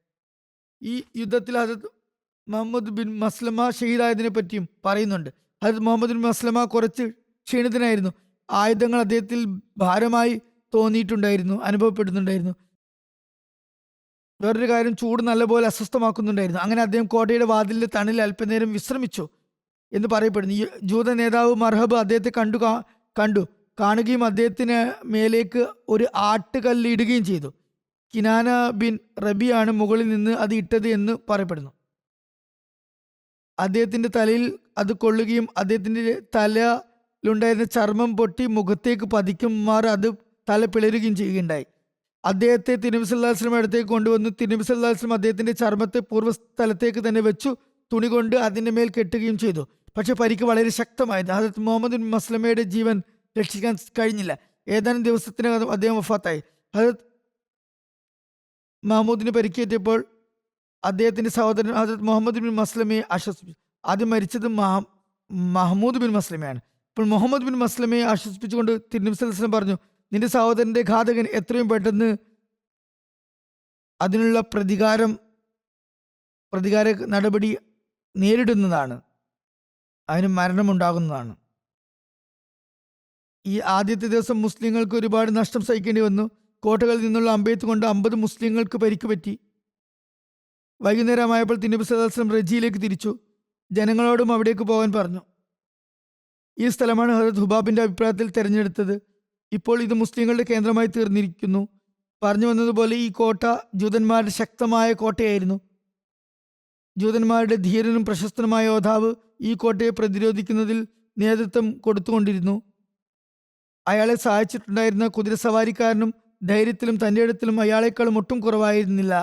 ഈ യുദ്ധത്തിൽ ഹദരത്ത് മുഹമ്മദ് ബിൻ മസ്ലമ ഷഹീദായതിനെ പറ്റിയും പറയുന്നുണ്ട്. ഹദരത്ത് മുഹമ്മദ് ബിൻ മസ്ലമ കുറച്ച് ക്ഷീണിതനായിരുന്നു. ആയുധങ്ങൾ അദ്ദേഹത്തിൽ ഭാരമായി അനുഭവപ്പെടുന്നുണ്ടായിരുന്നു. വേറൊരു കാര്യം, ചൂട് നല്ലപോലെ അസ്വസ്ഥമാക്കുന്നുണ്ടായിരുന്നു. അങ്ങനെ അദ്ദേഹം കോട്ടയുടെ വാതിലിന്റെ തണലിൽ അല്പനേരം വിശ്രമിച്ചു എന്ന് പറയപ്പെടുന്നു. ഈ ജൂത നേതാവ് മർഹബ് അദ്ദേഹത്തെ കാണുകയും അദ്ദേഹത്തിന് മേലേക്ക് ഒരു ആട്ടുകല്ല് ഇടുകയും ചെയ്തു. കിനാന ബിൻ റബിയാണ് മുകളിൽ നിന്ന് അത് ഇട്ടത് എന്ന് പറയപ്പെടുന്നു. അദ്ദേഹത്തിന്റെ തലയിൽ അത് കൊള്ളുകയും അദ്ദേഹത്തിന്റെ തലയിലുണ്ടായിരുന്ന ചർമ്മം പൊട്ടി മുഖത്തേക്ക് പതിക്കുമാർ അത് തല പിളരുകയും ചെയ്യുകയുണ്ടായി. അദ്ദേഹത്തെ തിരുനബി സല്ലല്ലാഹു അലൈഹി വസല്ലം അടുത്തേക്ക് കൊണ്ടുവന്നു. തിരുനബി സല്ലല്ലാഹു അലൈഹി വസല്ലം അദ്ദേഹത്തിന്റെ ചർമ്മത്തെ പൂർവ്വസ്ഥലത്തേക്ക് തന്നെ വെച്ചു തുണി കൊണ്ട് അതിന്റെ മേൽ കെട്ടുകയും ചെയ്തു. പക്ഷെ പരിക്ക് വളരെ ശക്തമായിരുന്നു. ഹദരത്ത് മുഹമ്മദ് ബിൻ മസ്ലമയുടെ ജീവൻ രക്ഷിക്കാൻ കഴിഞ്ഞില്ല. ഏതാനും ദിവസത്തിനകം അദ്ദേഹം വഫാത്തായി. ഹദരത്ത് മഹ്മൂദിന് പരിക്കേറ്റപ്പോൾ അദ്ദേഹത്തിന്റെ സഹോദരൻ ഹദരത്ത് മുഹമ്മദ് ബിൻ മസ്ലമയെ ആശ്വസിപ്പിച്ചു. ആദ്യം മരിച്ചത് മഹ്മൂദ് ബിൻ മസ്ലമയാണ്. ഇപ്പോൾ മുഹമ്മദ് ബിൻ മസ്ലമയെ ആശ്വസിപ്പിച്ചുകൊണ്ട് തിരുനബി സല്ലല്ലാഹു അലൈഹി വസല്ലം പറഞ്ഞു: നിന്റെ സഹോദരന്റെ ഘാതകൻ എത്രയും പെട്ടെന്ന് അതിനുള്ള പ്രതികാര നടപടി നേരിടുന്നതാണ്, അതിന് മരണമുണ്ടാകുന്നതാണ്. ഈ ആദ്യത്തെ ദിവസം മുസ്ലിങ്ങൾക്ക് ഒരുപാട് നഷ്ടം സഹിക്കേണ്ടി വന്നു. കോട്ടകളിൽ നിന്നുള്ള അമ്പെയ്ത്ത് കൊണ്ട് 50 മുസ്ലിങ്ങൾക്ക് പരിക്ക് പറ്റി. വൈകുന്നേരമായപ്പോൾ തിരുനബി സല്ലല്ലാഹു അലൈഹി വസല്ലം റജിയിലേക്ക് തിരിച്ചു. ജനങ്ങളോടും അവിടേക്ക് പോകാൻ പറഞ്ഞു. ഈ സ്ഥലമാണ് ഹദരത്ത് ഹുബാബിന്റെ അഭിപ്രായത്തിൽ തിരഞ്ഞെടുത്തത്. ഇപ്പോൾ ഇത് മുസ്ലിങ്ങളുടെ കേന്ദ്രമായി തീർന്നിരിക്കുന്നു. പറഞ്ഞു വന്നതുപോലെ ഈ കോട്ട ജൂതന്മാരുടെ ശക്തമായ കോട്ടയായിരുന്നു. ജൂതന്മാരുടെ ധീരനും പ്രശസ്തനുമായ യോദ്ധാവ് ഈ കോട്ടയെ പ്രതിരോധിക്കുന്നതിൽ നേതൃത്വം കൊടുത്തുകൊണ്ടിരുന്നു. അയാളെ സഹായിച്ചിട്ടുണ്ടായിരുന്ന കുതിരസവാരിക്കാരനും ധൈര്യത്തിലും തൻ്റെ ഇടത്തിലും അയാളെക്കാളും ഒട്ടും കുറവായിരുന്നില്ല.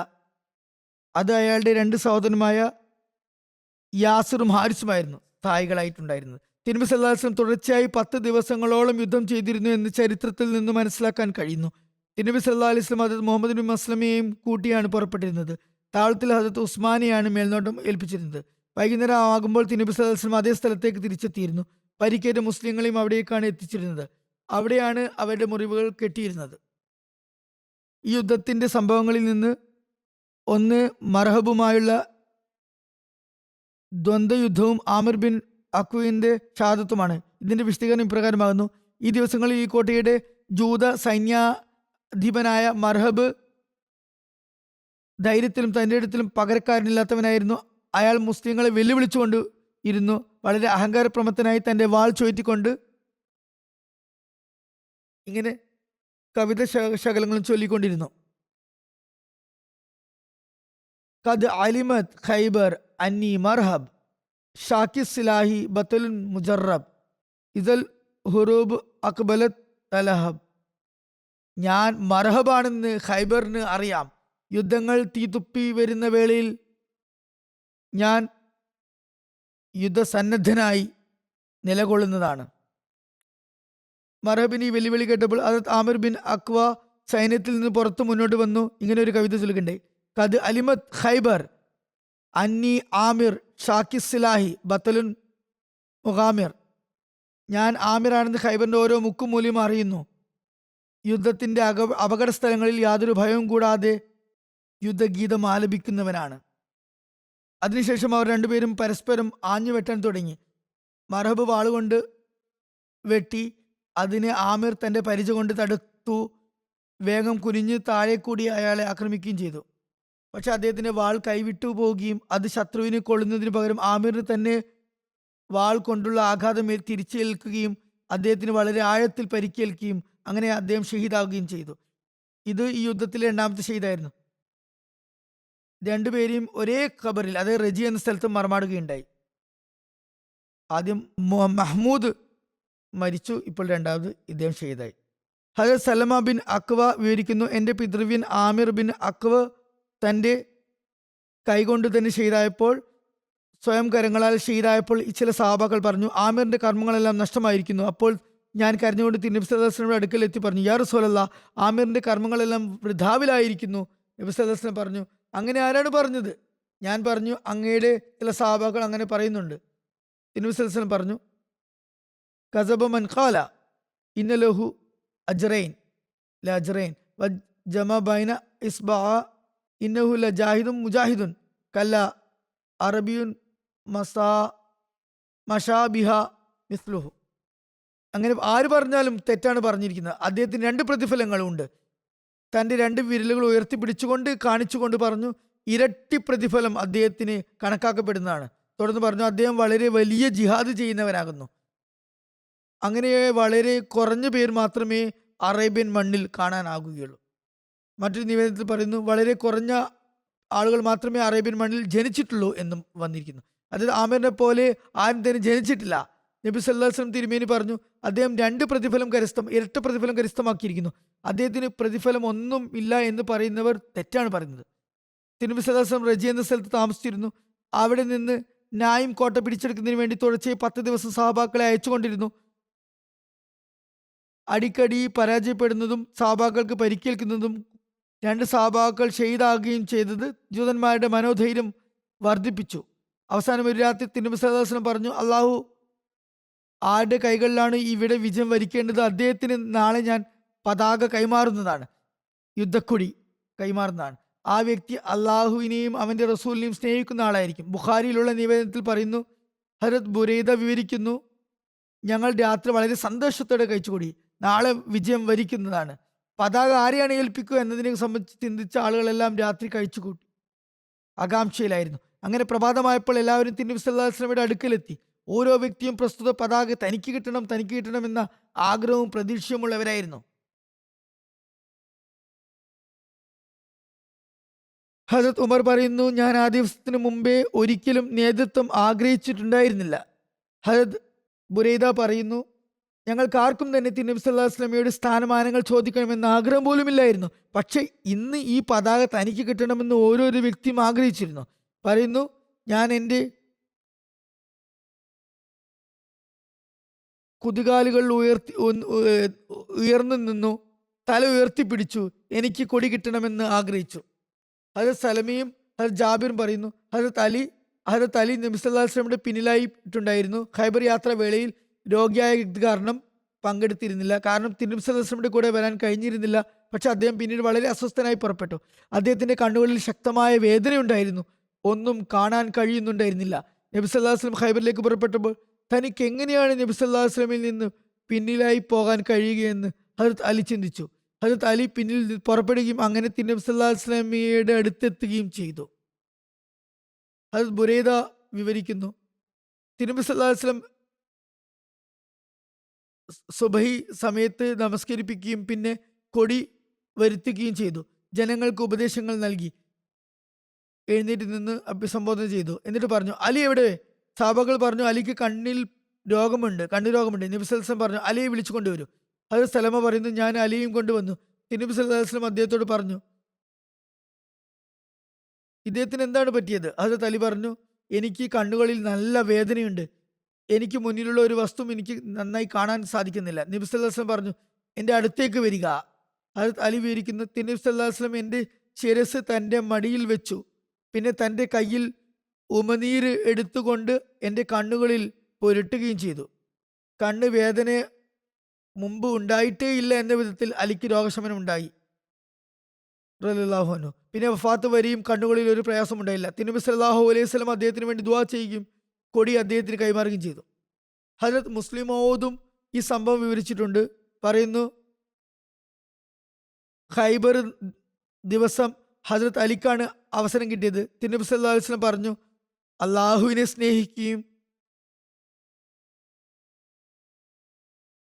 അത് അയാളുടെ 2 സഹോദരന്മാരായ യാസിറും ഹാരിസുമായിരുന്നു സഹായികളായിട്ടുണ്ടായിരുന്നത്. തിരുനബി സല്ലല്ലാഹു അലൈഹി വസല്ലം തുടർച്ചയായി 10 ദിവസങ്ങളോളം യുദ്ധം ചെയ്തിരുന്നു എന്ന് ചരിത്രത്തിൽ നിന്ന് മനസ്സിലാക്കാൻ കഴിയുന്നു. തിരുനബി സല്ലല്ലാഹു അലൈഹി വസല്ലം ഹദരത്ത് മുഹമ്മദ് ബിൻ മസ്ലമയെയും കൂട്ടിയാണ് പുറപ്പെട്ടിരുന്നത്. താഴത്തിൽ ഹദരത്ത് ഉസ്മാനെയാണ് മേൽനോട്ടം ഏൽപ്പിച്ചിരുന്നത്. വൈകുന്നേരം ആകുമ്പോൾ തിരുനബി സല്ലല്ലാഹു അലൈഹി വസല്ലം അതേ സ്ഥലത്തേക്ക് തിരിച്ചെത്തിയിരുന്നു. പരിക്കേറ്റ മുസ്ലിങ്ങളെയും അവിടേക്കാണ് എത്തിച്ചിരുന്നത്. അവിടെയാണ് അവരുടെ മുറിവുകൾ കെട്ടിയിരുന്നത്. ഈ യുദ്ധത്തിന്റെ സംഭവങ്ങളിൽ നിന്ന് ഒന്ന് മർഹബുമായുള്ള ദ്വന്ദ്വയുദ്ധവും ആമിർ ബിൻ അക്വയുടെ ഷഹാദത്തുമാണ്. ഇതിന്റെ വിശദീകരണം ഇപ്രകാരമാകുന്നു: ഈ ദിവസങ്ങളിൽ ഈ കോട്ടയുടെ ജൂത സൈന്യാധിപനായ മർഹബ് ധൈര്യത്തിലും തൻ്റെ ഇടത്തിലും പകരക്കാരനില്ലാത്തവനായിരുന്നു. അയാൾ മുസ്ലിങ്ങളെ വെല്ലുവിളിച്ചുകൊണ്ട് ഇരുന്നു. വളരെ അഹങ്കാരപ്രമത്തനായി തൻ്റെ വാൾ ചുഴറ്റിക്കൊണ്ട് ഇങ്ങനെ കവിത ശകലങ്ങളും ചൊല്ലിക്കൊണ്ടിരുന്നു. ഖദ് അലിമത് ഖൈബർ അന്നി മർഹബ് ഷാക്കിസ് സിലാഹി ബത്തലുൻ മുജറബ് ഇദൽ ഹുറൂബ് അക്ബലത് തലഹബ്. ഞാൻ മർഹബാണെന്ന് ഖൈബറിന് അറിയാം. യുദ്ധങ്ങൾ തീതുപ്പി വരുന്ന വേളയിൽ ഞാൻ യുദ്ധസന്നദ്ധനായി നിലകൊള്ളുന്നതാണ്. മർഹബിന് ഈ വെല്ലുവിളി കേട്ടപ്പോൾ ഹദരത്ത് ആമിർ ബിൻ അക്വ സൈന്യത്തിൽ നിന്ന് പുറത്തു മുന്നോട്ട് വന്നു ഇങ്ങനെ ഒരു കവിത ചൊല്ലുകണ്ടേ: ഖദ് അലിമത് ഖൈബർ അന്നി ആമിർ ഷാക്കിസ് സിലാഹി ബത്തലുൻ മുഗാമിർ. ഞാൻ ആമിറാണെന്ന് ഖൈബറിന്റെ ഓരോ മുക്കും മൂലയും അറിയുന്നു. യുദ്ധത്തിന്റെ അപകട സ്ഥലങ്ങളിൽ യാതൊരു ഭയവും കൂടാതെ യുദ്ധഗീതം ആലപിക്കുന്നവനാണ്. അതിനുശേഷം അവർ രണ്ടുപേരും പരസ്പരം ആഞ്ഞു വെട്ടാൻ തുടങ്ങി. മർഹബ് വാളുകൊണ്ട് വെട്ടി അതിനെ ആമിർ തന്റെ പരിച കൊണ്ട് തടുത്തു. വേഗം കുനിഞ്ഞ് താഴെ കൂടി അയാളെ ആക്രമിക്കുകയും ചെയ്തു. പക്ഷെ അദ്ദേഹത്തിന്റെ വാൾ കൈവിട്ടു പോവുകയും അത് ശത്രുവിനെ കൊള്ളുന്നതിന് പകരം ആമിറിന് തന്നെ വാൾ കൊണ്ടുള്ള ആഘാതം തിരിച്ചേൽക്കുകയും അദ്ദേഹത്തിന് വളരെ ആഴത്തിൽ പരിക്കേൽക്കുകയും അങ്ങനെ അദ്ദേഹം ഷഹീദാവുകയും ചെയ്തു. ഇത് ഈ യുദ്ധത്തിലെ രണ്ടാമത്തെ ഷഹീദായിരുന്നു. രണ്ടുപേരെയും ഒരേ ഖബറിൽ, അതായത് റജി എന്ന സ്ഥലത്ത് മറമാടുകയുണ്ടായി. ആദ്യം മഹ്മൂദ് മരിച്ചു, ഇപ്പോൾ രണ്ടാമത് ഇദ്ദേഹം ഷഹീദായി. ഹജരത് സലമ ബിൻ അക്വ വിവരിക്കുന്നു, എൻ്റെ പിതൃവ്യൻ ആമിർ ബിൻ അക്വ തൻ്റെ കൈകൊണ്ട് തന്നെ ഷഹീദായപ്പോൾ, സ്വയം കരങ്ങളാൽ ഷഹീദായപ്പോൾ ചില സഹാബാക്കൾ പറഞ്ഞു, ആമിറിന്റെ കർമ്മങ്ങളെല്ലാം നഷ്ടമായിരിക്കുന്നു. അപ്പോൾ ഞാൻ കരഞ്ഞുകൊണ്ട് നബി സല്ലല്ലാഹു അലൈഹി വസല്ലമയുടെ അടുക്കൽ എത്തി പറഞ്ഞു, യാ റസൂലല്ലാഹ്, ആമിറിന്റെ കർമ്മങ്ങളെല്ലാം വൃഥാവിലായിരിക്കുന്നു. നബി സല്ലല്ലാഹു അലൈഹി വസല്ലം പറഞ്ഞു, അങ്ങനെ ആരാണ് പറഞ്ഞത്? ഞാൻ പറഞ്ഞു, അങ്ങയുടെ ചില സഹാബാക്കൾ അങ്ങനെ പറയുന്നുണ്ട്. നബി സല്ലല്ലാഹു അലൈഹി വസല്ലം പറഞ്ഞു, കസബ മൻ ഖാല ഇന്ന ലഹു അജ്റൈൻ ലഅജ്റൈൻ വജമ ബൈന ഇസ്ബഅ ഇന്നഹു ലജാഹിദുൻ മുജാഹിദുൻ കല്ല അറബിയുൻ മഷാബിഹ മിസ്ലുഹു. അങ്ങനെ ആര് പറഞ്ഞാലും തെറ്റാണ് പറഞ്ഞിരിക്കുന്നത്. അദ്ദേഹത്തിന് രണ്ട് പ്രതിഫലങ്ങളും ഉണ്ട്. തൻ്റെ രണ്ട് വിരലുകൾ ഉയർത്തിപ്പിടിച്ചുകൊണ്ട് കാണിച്ചുകൊണ്ട് പറഞ്ഞു, ഇരട്ടി പ്രതിഫലം അദ്ദേഹത്തിന് കണക്കാക്കപ്പെടുന്നതാണ്. തുടർന്ന് പറഞ്ഞു, അദ്ദേഹം വളരെ വലിയ ജിഹാദ് ചെയ്യുന്നവനാകുന്നു. അങ്ങനെ വളരെ കുറഞ്ഞ പേർ മാത്രമേ അറേബ്യൻ മണ്ണിൽ കാണാനാകുകയുള്ളൂ. മറ്റൊരു നിവേദനത്തിൽ പറയുന്നു, വളരെ കുറഞ്ഞ ആളുകൾ മാത്രമേ അറേബ്യൻ മണ്ണിൽ ജനിച്ചിട്ടുള്ളൂ എന്നും വന്നിരിക്കുന്നു. അതായത് ആമിറിനെ പോലെ ആരും തന്നെ ജനിച്ചിട്ടില്ല. നബി സല്ലല്ലാഹു അലൈഹി വസല്ലം തിരുമേനി പറഞ്ഞു, അദ്ദേഹം രണ്ട് പ്രതിഫലം ഇരട്ട പ്രതിഫലം കരസ്ഥമാക്കിയിരിക്കുന്നു. അദ്ദേഹത്തിന് പ്രതിഫലം ഒന്നും ഇല്ല എന്ന് പറയുന്നവർ തെറ്റാണ് പറയുന്നത്. നബി സല്ലല്ലാഹു അലൈഹി വസല്ലം റജി എന്ന സ്ഥലത്ത് താമസിച്ചിരുന്നു. അവിടെ നിന്ന് നായിം കോട്ട പിടിച്ചെടുക്കുന്നതിന് വേണ്ടി തുടർച്ചയായി 10 ദിവസം സഹാബാക്കളെ അയച്ചുകൊണ്ടിരുന്നു. അടിക്കടി പരാജയപ്പെടുന്നതും സഹാബാക്കൾക്ക് പരിക്കേൽക്കുന്നതും രണ്ട് സഹാബാക്കൾ ഷഹീദാകുകയും ചെയ്തത് ജൂതന്മാരുടെ മനോധൈര്യം വർദ്ധിപ്പിച്ചു. അവസാനം ഒരു രാത്രി നബി സല്ലല്ലാഹു അലൈഹി വസല്ലം പറഞ്ഞു, അള്ളാഹു ആരുടെ കൈകളിലാണ് ഇവിടെ വിജയം വരിക്കേണ്ടത്, അദ്ദേഹത്തിന് നാളെ ഞാൻ പതാക കൈമാറുന്നതാണ്, യുദ്ധക്കൊടി കൈമാറുന്നതാണ്. ആ വ്യക്തി അള്ളാഹുവിനെയും അവന്റെ റസൂലിനെയും സ്നേഹിക്കുന്ന ആളായിരിക്കും. ബുഖാരിയിലുള്ള നിവേദനത്തിൽ പറയുന്നു, ഹജരത് ബുരൈദ വിവരിക്കുന്നു, ഞങ്ങൾ രാത്രി വളരെ സന്തോഷത്തോടെ കഴിച്ചുകൂടി, നാളെ വിജയം വരിക്കുന്നതാണ്. പതാക ആരെയാണ് ഏൽപ്പിക്കുക എന്നതിനെ സംബന്ധിച്ച് ചിന്തിച്ച ആളുകളെല്ലാം രാത്രി കഴിച്ചുകൂട്ടി ആകാംക്ഷയിലായിരുന്നു. അങ്ങനെ പ്രഭാതമായപ്പോൾ എല്ലാവരും നബി സല്ലല്ലാഹു അലൈഹി വസല്ലമയുടെ അടുക്കലെത്തി. ഓരോ വ്യക്തിയും പ്രസ്തുത പതാക തനിക്ക് കിട്ടണം എന്ന ആഗ്രഹവും പ്രതീക്ഷയുമുള്ളവരായിരുന്നു. ഹജരത് ഉമർ പറയുന്നു, ഞാൻ ആ ദിവസത്തിന് മുമ്പേ ഒരിക്കലും നേതൃത്വം ആഗ്രഹിച്ചിട്ടുണ്ടായിരുന്നില്ല. ഹജരത് ബുരൈദ പറയുന്നു, ഞങ്ങൾക്ക് ആർക്കും തന്നെ നബി സല്ലല്ലാഹു അലൈഹി വസല്ലമയുടെ സ്ഥാനമാനങ്ങൾ ചോദിക്കണമെന്ന ആഗ്രഹം പോലുമില്ലായിരുന്നു. പക്ഷെ ഇന്ന് ഈ പതാക തനിക്ക് കിട്ടണമെന്ന് ഓരോരോ വ്യക്തിയും ആഗ്രഹിച്ചിരുന്നു. പറയുന്നു, ഞാൻ എൻ്റെ കുതികാലുകൾ ഉയർന്നു നിന്നു, തല ഉയർത്തിപ്പിടിച്ചു, എനിക്ക് കൊടി കിട്ടണമെന്ന് ആഗ്രഹിച്ചു. ഹജരത് സലമിയും ഹജരത് ജാബിറും പറയുന്നു, ഹജരത് അലി നബി സല്ലല്ലാഹു അലൈഹി വസല്ലമയുടെ പിന്നിലായിട്ടുണ്ടായിരുന്നു. ഖൈബർ യാത്ര വേളയിൽ രോഗിയായ കാരണം പങ്കെടുത്തിരുന്നില്ല. കാരണം നബി സല്ലല്ലാഹു അലൈഹി വസല്ലമയുടെ കൂടെ വരാൻ കഴിഞ്ഞിരുന്നില്ല. പക്ഷെ അദ്ദേഹം പിന്നീട് വളരെ അസ്വസ്ഥനായി പുറപ്പെട്ടു. അദ്ദേഹത്തിന്റെ കണ്ണുകളിൽ ശക്തമായ വേദനയുണ്ടായിരുന്നു, ഒന്നും കാണാൻ കഴിയുന്നുണ്ടായിരുന്നില്ല. നബി സല്ലല്ലാഹു അലൈഹി വസല്ലം ഖൈബറിലേക്ക് പുറപ്പെട്ടപ്പോൾ തനിക്ക് എങ്ങനെയാണ് നബി സല്ലല്ലാഹു അലൈഹി വസല്ലമയിൽ നിന്ന് പിന്നിലായി പോകാൻ കഴിയുകയെന്ന് ഹജരത് അലി ചിന്തിച്ചു. ഹജരത് അലി പിന്നിൽ പുറപ്പെടുകയും അങ്ങനെ നബി സല്ലല്ലാഹു അലൈഹി വസല്ലമയുടെ അടുത്തെത്തുകയും ചെയ്തു. ഹജരത് ബുരൈദ വിവരിക്കുന്നു, നബി സല്ലല്ലാഹു അലൈഹി വസല്ലം സുബഹി സമയത്ത് നമസ്കരിപ്പിക്കുകയും പിന്നെ കൊടി വരുത്തുകയും ചെയ്തു. ജനങ്ങൾക്ക് ഉപദേശങ്ങൾ നൽകി എഴുന്നേറ്റ് നിന്ന് അഭിസംബോധന ചെയ്തു. എന്നിട്ട് പറഞ്ഞു, അലി എവിടെ? സഹാബാക്കൾ പറഞ്ഞു, അലിക്ക് കണ്ണു രോഗമുണ്ട്. നബി സല്ലല്ലാഹു അലൈഹി വസല്ലം പറഞ്ഞു, അലിയെ വിളിച്ചു കൊണ്ടുവരൂ. ഹജരത് സലമ പറയുന്നു, ഞാൻ അലിയും കൊണ്ടുവന്നു. നബി സല്ലല്ലാഹു അലൈഹി വസല്ലം അദ്ദേഹത്തോട് പറഞ്ഞു, ഇദ്ദേഹത്തിന് എന്താണ് പറ്റിയത്? ഹജരത് അലി പറഞ്ഞു, എനിക്ക് കണ്ണുകളിൽ നല്ല വേദനയുണ്ട്, എനിക്ക് മുന്നിലുള്ള ഒരു വസ്തു എനിക്ക് നന്നായി കാണാൻ സാധിക്കുന്നില്ല. നബി സല്ലല്ലാഹു അലൈഹി വസല്ലം പറഞ്ഞു, എൻ്റെ അടുത്തേക്ക് വരിക. ഹജരത് അലി വിവരിക്കുന്നു, നബി സല്ലല്ലാഹു അലൈഹി വസല്ലം എൻ്റെ ശിരസ് തൻ്റെ മടിയിൽ വെച്ചു, പിന്നെ തൻ്റെ കയ്യിൽ ഉമനീര് എടുത്തുകൊണ്ട് എൻ്റെ കണ്ണുകളിൽ പുരട്ടുകയും ചെയ്തു. കണ്ണ് വേദന മുമ്പ് ഉണ്ടായിട്ടേ ഇല്ല എന്ന വിധത്തിൽ അലിക്ക് രോഗശമനം ഉണ്ടായി റളിയല്ലാഹു അൻഹു. പിന്നെ വഫാത്ത് വരെയും കണ്ണുകളിൽ ഒരു പ്രയാസമുണ്ടായില്ല. തിരുനബി സല്ലല്ലാഹു അലൈഹി വസല്ലം അദ്ദേഹത്തിന് വേണ്ടി ദുആ ചെയ്യുകയും കൊടി അദ്ദേഹത്തിന് കൈമാറുകയും ചെയ്തു. ഹജരത്ത് മുസ്ലിം മൗദും ഈ സംഭവം വിവരിച്ചിട്ടുണ്ട്. പറയുന്നു, ഖൈബർ ദിവസം ഹജരത്ത് അലിക്കാണ് അവസരം കിട്ടിയത്. തിരുനബി സല്ലല്ലാഹു അലൈഹി വസല്ലം പറഞ്ഞു, അള്ളാഹുവിനെ സ്നേഹിക്കുകയും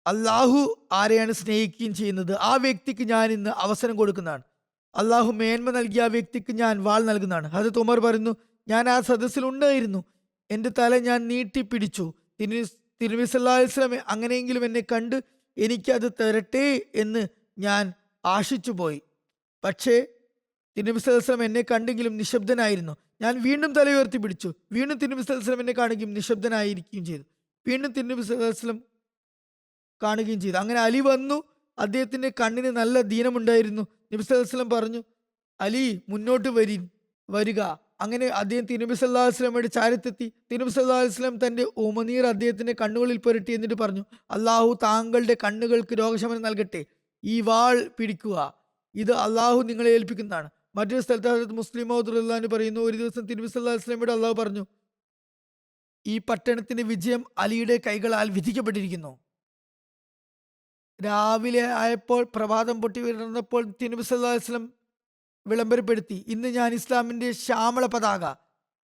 അള്ളാഹു ആരെയാണ് സ്നേഹിക്കുകയും ചെയ്യുന്നത് ആ വ്യക്തിക്ക് ഞാൻ ഇന്ന് അവസരം കൊടുക്കുന്നതാണ്. അള്ളാഹു മേന്മ നൽകിയ ആ വ്യക്തിക്ക് ഞാൻ വാൾ നൽകുന്നതാണ്. ഹജരത്ത് ഉമർ പറയുന്നു, ഞാൻ ആ സദസ്സിൽ ഉണ്ടായിരുന്നു. എൻ്റെ തല ഞാൻ നീട്ടിപ്പിടിച്ചു. തിരുനബി സല്ലല്ലാഹു അലൈഹി വസല്ലം അങ്ങനെയെങ്കിലും എന്നെ കണ്ട് എനിക്കത് തരട്ടെ എന്ന് ഞാൻ ആശിച്ചു പോയി. പക്ഷേ തിരുനബി സല്ലല്ലാഹു അലൈഹി വസല്ലം എന്നെ കണ്ടെങ്കിലും നിശബ്ദനായിരുന്നു. ഞാൻ വീണ്ടും തല ഉയർത്തി പിടിച്ചു. വീണ്ടും തിരുനബി സല്ലല്ലാഹു അലൈഹി വസല്ലം എന്നെ കാണുകയും നിശബ്ദനായിരിക്കുകയും ചെയ്തു. വീണ്ടും തിരുനബി സല്ലല്ലാഹു അലൈഹി വസല്ലം കാണുകയും ചെയ്തു. അങ്ങനെ അലി വന്നു. അദ്ദേഹത്തിന്റെ കണ്ണിന് നല്ല ദീനമുണ്ടായിരുന്നു. നബി സല്ലല്ലാഹു അലൈഹി വസല്ലം പറഞ്ഞു, അലി മുന്നോട്ട് വരിക. അങ്ങനെ അദ്ദേഹം തിരുനബി സല്ലല്ലാഹു അലൈഹി വസല്ലമയുടെ ചാരത്തെത്തി. തിരുനബി സല്ലല്ലാഹു അലൈഹി വസല്ലം തന്റെ ഉമനീർ അദ്ദേഹത്തിന്റെ കണ്ണുകളിൽ പുരട്ടി. എന്നിട്ട് പറഞ്ഞു, അള്ളാഹു താങ്കളുടെ കണ്ണുകൾക്ക് രോഗശമനം നൽകട്ടെ. ഈ വാൾ പിടിക്കുക, ഇത് അള്ളാഹു നിങ്ങളെ ഏൽപ്പിക്കുന്നതാണ്. മറ്റൊരു സ്ഥലത്ത് ഹജരത്ത് മുസ്ലിം മൗദ് റളിയല്ലാഹു അൻഹു പറയുന്നു, ഒരു ദിവസം തിരുനബി സല്ലല്ലാഹു അലൈഹി വസല്ലമയോട് അള്ളാഹു പറഞ്ഞു, ഈ പട്ടണത്തിന്റെ വിജയം അലിയുടെ കൈകളാൽ വിധിക്കപ്പെട്ടിരിക്കുന്നു. രാവിലെ ആയപ്പോൾ പ്രഭാതം പൊട്ടി വിടർന്നപ്പോൾ തിരുനബി സല്ലല്ലാഹു അലൈഹി വസല്ലം വിളംബരപ്പെടുത്തി, ഇന്ന് ഞാൻ ഇസ്ലാമിന്റെ ശ്യാമള പതാക,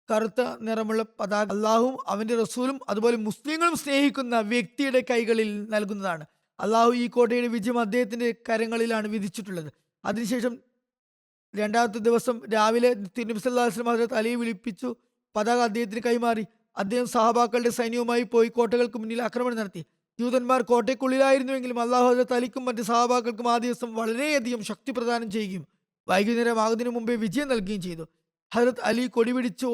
കറുത്ത നിറമുള്ള പതാക അള്ളാഹുവും അവന്റെ റസൂലും അതുപോലെ മുസ്ലിങ്ങളും സ്നേഹിക്കുന്ന വ്യക്തിയുടെ കൈകളിൽ നൽകുന്നതാണ്. അള്ളാഹു ഈ കോട്ടയുടെ വിജയം അദ്ദേഹത്തിന്റെ കരങ്ങളിലാണ് വിധിച്ചിട്ടുള്ളത്. അതിനുശേഷം രണ്ടാമത്തെ ദിവസം രാവിലെ തിരുനബി സല്ലല്ലാഹു അലൈഹി വസല്ലം ഹജരത്ത് അലിയെ വിളിപ്പിച്ചു. പതാക അദ്ദേഹത്തിന് കൈമാറി. അദ്ദേഹം സഹാബാക്കളുടെ സൈന്യവുമായി പോയി കോട്ടകൾക്ക് മുന്നിൽ ആക്രമണം നടത്തി. ജൂതന്മാർ കോട്ടയ്ക്കുള്ളിലായിരുന്നുവെങ്കിലും അള്ളാഹു ഹജരത്ത് അലിക്കും മറ്റ് സഹാബാക്കൾക്കും ആ ദിവസം വളരെയധികം ശക്തി പ്രദാനം ചെയ്യുകയും വൈകുന്നേരം ആകുന്നതിനു മുമ്പേ വിജയം നൽകുകയും ചെയ്തു. ഹജരത്ത് അലി കൊടി പിടിച്ച്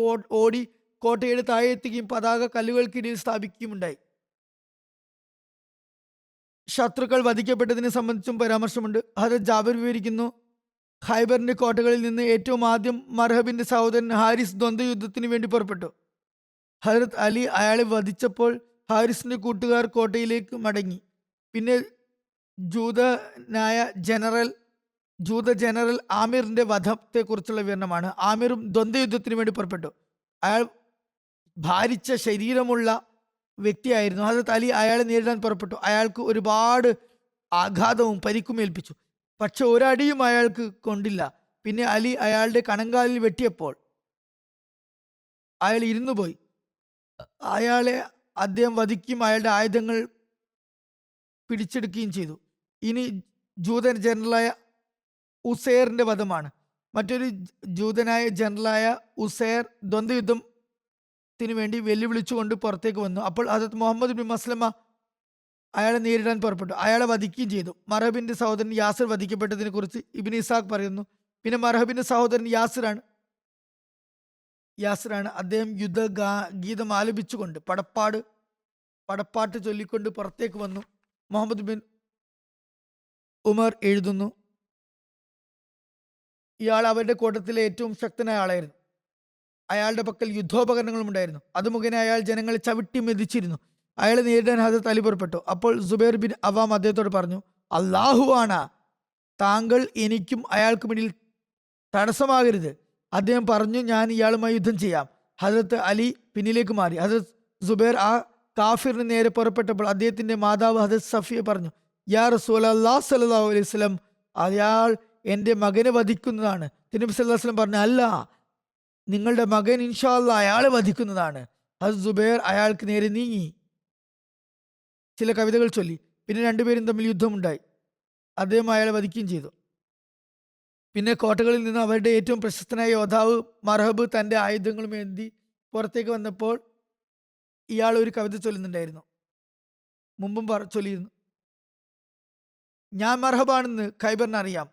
ഓടി കോട്ടയുടെ താഴെ എത്തുകയും പതാക കല്ലുകൾക്കിടയിൽ സ്ഥാപിക്കുകയുമുണ്ടായി. ശത്രുക്കൾ വധിക്കപ്പെട്ടതിനെ സംബന്ധിച്ചും പരാമർശമുണ്ട്. ഹജരത്ത് ജാബിർ വിവരിക്കുന്നു, ഖൈബറിന്റെ കോട്ടകളിൽ നിന്ന് ഏറ്റവും ആദ്യം മർഹബിന്റെ സഹോദരൻ ഹാരിസ് ദ്വന്ദ്വയുദ്ധത്തിന് വേണ്ടി പുറപ്പെട്ടു. ഹജരത്ത് അലി അയാളെ വധിച്ചപ്പോൾ ഹാരിസിന്റെ കൂട്ടുകാർ കോട്ടയിലേക്ക് മടങ്ങി. പിന്നെ ജൂത ജനറൽ ആമിറിന്റെ വധത്തെക്കുറിച്ചുള്ള വിവരണമാണ്. ആമിറും ദ്വന്ദ്വയുദ്ധത്തിന് വേണ്ടി പുറപ്പെട്ടു. അയാൾ ഭാരിച്ച ശരീരമുള്ള വ്യക്തിയായിരുന്നു. ഹജരത്ത് അലി അയാളെ നേരിടാൻ പുറപ്പെട്ടു. അയാൾക്ക് ഒരുപാട് ആഘാതവും പരിക്കും ഏൽപ്പിച്ചു. പക്ഷെ ഒരടിയും അയാൾക്ക് കൊണ്ടില്ല. പിന്നെ അലി അയാളുടെ കണങ്കാലിൽ വെട്ടിയപ്പോൾ അയാൾ ഇരുന്നു പോയി. അയാളെ അദ്ദേഹം വധിക്കുകയും അയാളുടെ ആയുധങ്ങൾ പിടിച്ചെടുക്കുകയും ചെയ്തു. ഇനി ജൂതൻ ജനറലായ ഉസൈറിന്റെ വധമാണ്. മറ്റൊരു ജൂതനായ ജനറലായ ഉസൈർ ദ്വന്ദ്വയുദ്ധത്തിന് വേണ്ടി വെല്ലുവിളിച്ചുകൊണ്ട് പുറത്തേക്ക് വന്നു. അപ്പോൾ ഹജരത്ത് മുഹമ്മദ് ബിൻ മസ്ലമ അയാളെ നേരിടാൻ പുറപ്പെട്ടു. അയാളെ വധിക്കുകയും ചെയ്തു. മർഹബിന്റെ സഹോദരൻ യാസിർ വധിക്കപ്പെട്ടതിനെ കുറിച്ച് ഇബ്നു ഇസാഖ് പറയുന്നു. പിന്നെ മർഹബിന്റെ സഹോദരൻ യാസിറാണ്. അദ്ദേഹം ഗീതം ആലപിച്ചുകൊണ്ട് പടപ്പാട്ട് ചൊല്ലിക്കൊണ്ട് പുറത്തേക്ക് വന്നു. മുഹമ്മദ് ബിൻ ഉമർ എഴുതുന്നു, ഇയാൾ അവരുടെ കൂട്ടത്തിലെ ഏറ്റവും ശക്തനായ ആളായിരുന്നു. അയാളുടെ പക്കൽ യുദ്ധോപകരണങ്ങളും ഉണ്ടായിരുന്നു. അത് മുഖേന അയാൾ ജനങ്ങളെ ചവിട്ടി മെതിച്ചിരുന്നു. അയാളെ നേരിടാൻ ഹജരത്ത് അലി പുറപ്പെട്ടു. അപ്പോൾ സുബൈർ ബിൻ അവാം അദ്ദേഹത്തോട് പറഞ്ഞു, അള്ളാഹു ആണ്, താങ്കൾ എനിക്കും അയാൾക്കും ഇടയിൽ തടസ്സമാകരുത്. അദ്ദേഹം പറഞ്ഞു, ഞാൻ ഇയാളുമായി യുദ്ധം ചെയ്യാം. ഹജരത്ത് അലി പിന്നിലേക്ക് മാറി. ഹജരത്ത് സുബൈർ ആ കാഫിറിന് നേരെ പുറപ്പെട്ടപ്പോൾ അദ്ദേഹത്തിന്റെ മാതാവ് ഹജരത്ത് സഫിയ പറഞ്ഞു, യാ റസൂലല്ലാഹ് സ്വല്ലല്ലാഹു അലൈഹി വസല്ലം, അയാൾ എൻ്റെ മകനെ വധിക്കുന്നതാണ്. തിരുനബി സല്ലല്ലാഹു അലൈഹി വസല്ലം പറഞ്ഞു, അല്ല, നിങ്ങളുടെ മകൻ ഇൻഷാ അല്ലാഹ് അയാളെ വധിക്കുന്നതാണ്. ഹജരത്ത് സുബൈർ അയാൾക്ക് നേരെ നീങ്ങി ചില കവിതകൾ ചൊല്ലി. പിന്നെ രണ്ടുപേരും തമ്മിൽ യുദ്ധമുണ്ടായി. അദ്ദേഹം അയാളെ വധിക്കുകയും ചെയ്തു. പിന്നെ കോട്ടകളിൽ നിന്ന് അവരുടെ ഏറ്റവും പ്രശസ്തനായ യോദ്ധാവ് മർഹബ് തൻ്റെ ആയുധങ്ങളും ഏന്തി പുറത്തേക്ക് വന്നപ്പോൾ ഇയാൾ ഒരു കവിത ചൊല്ലുന്നുണ്ടായിരുന്നു. മുമ്പും ചൊല്ലിയിരുന്നു, ഞാൻ മർഹബാണെന്ന് ഖൈബറിന് അറിയാം.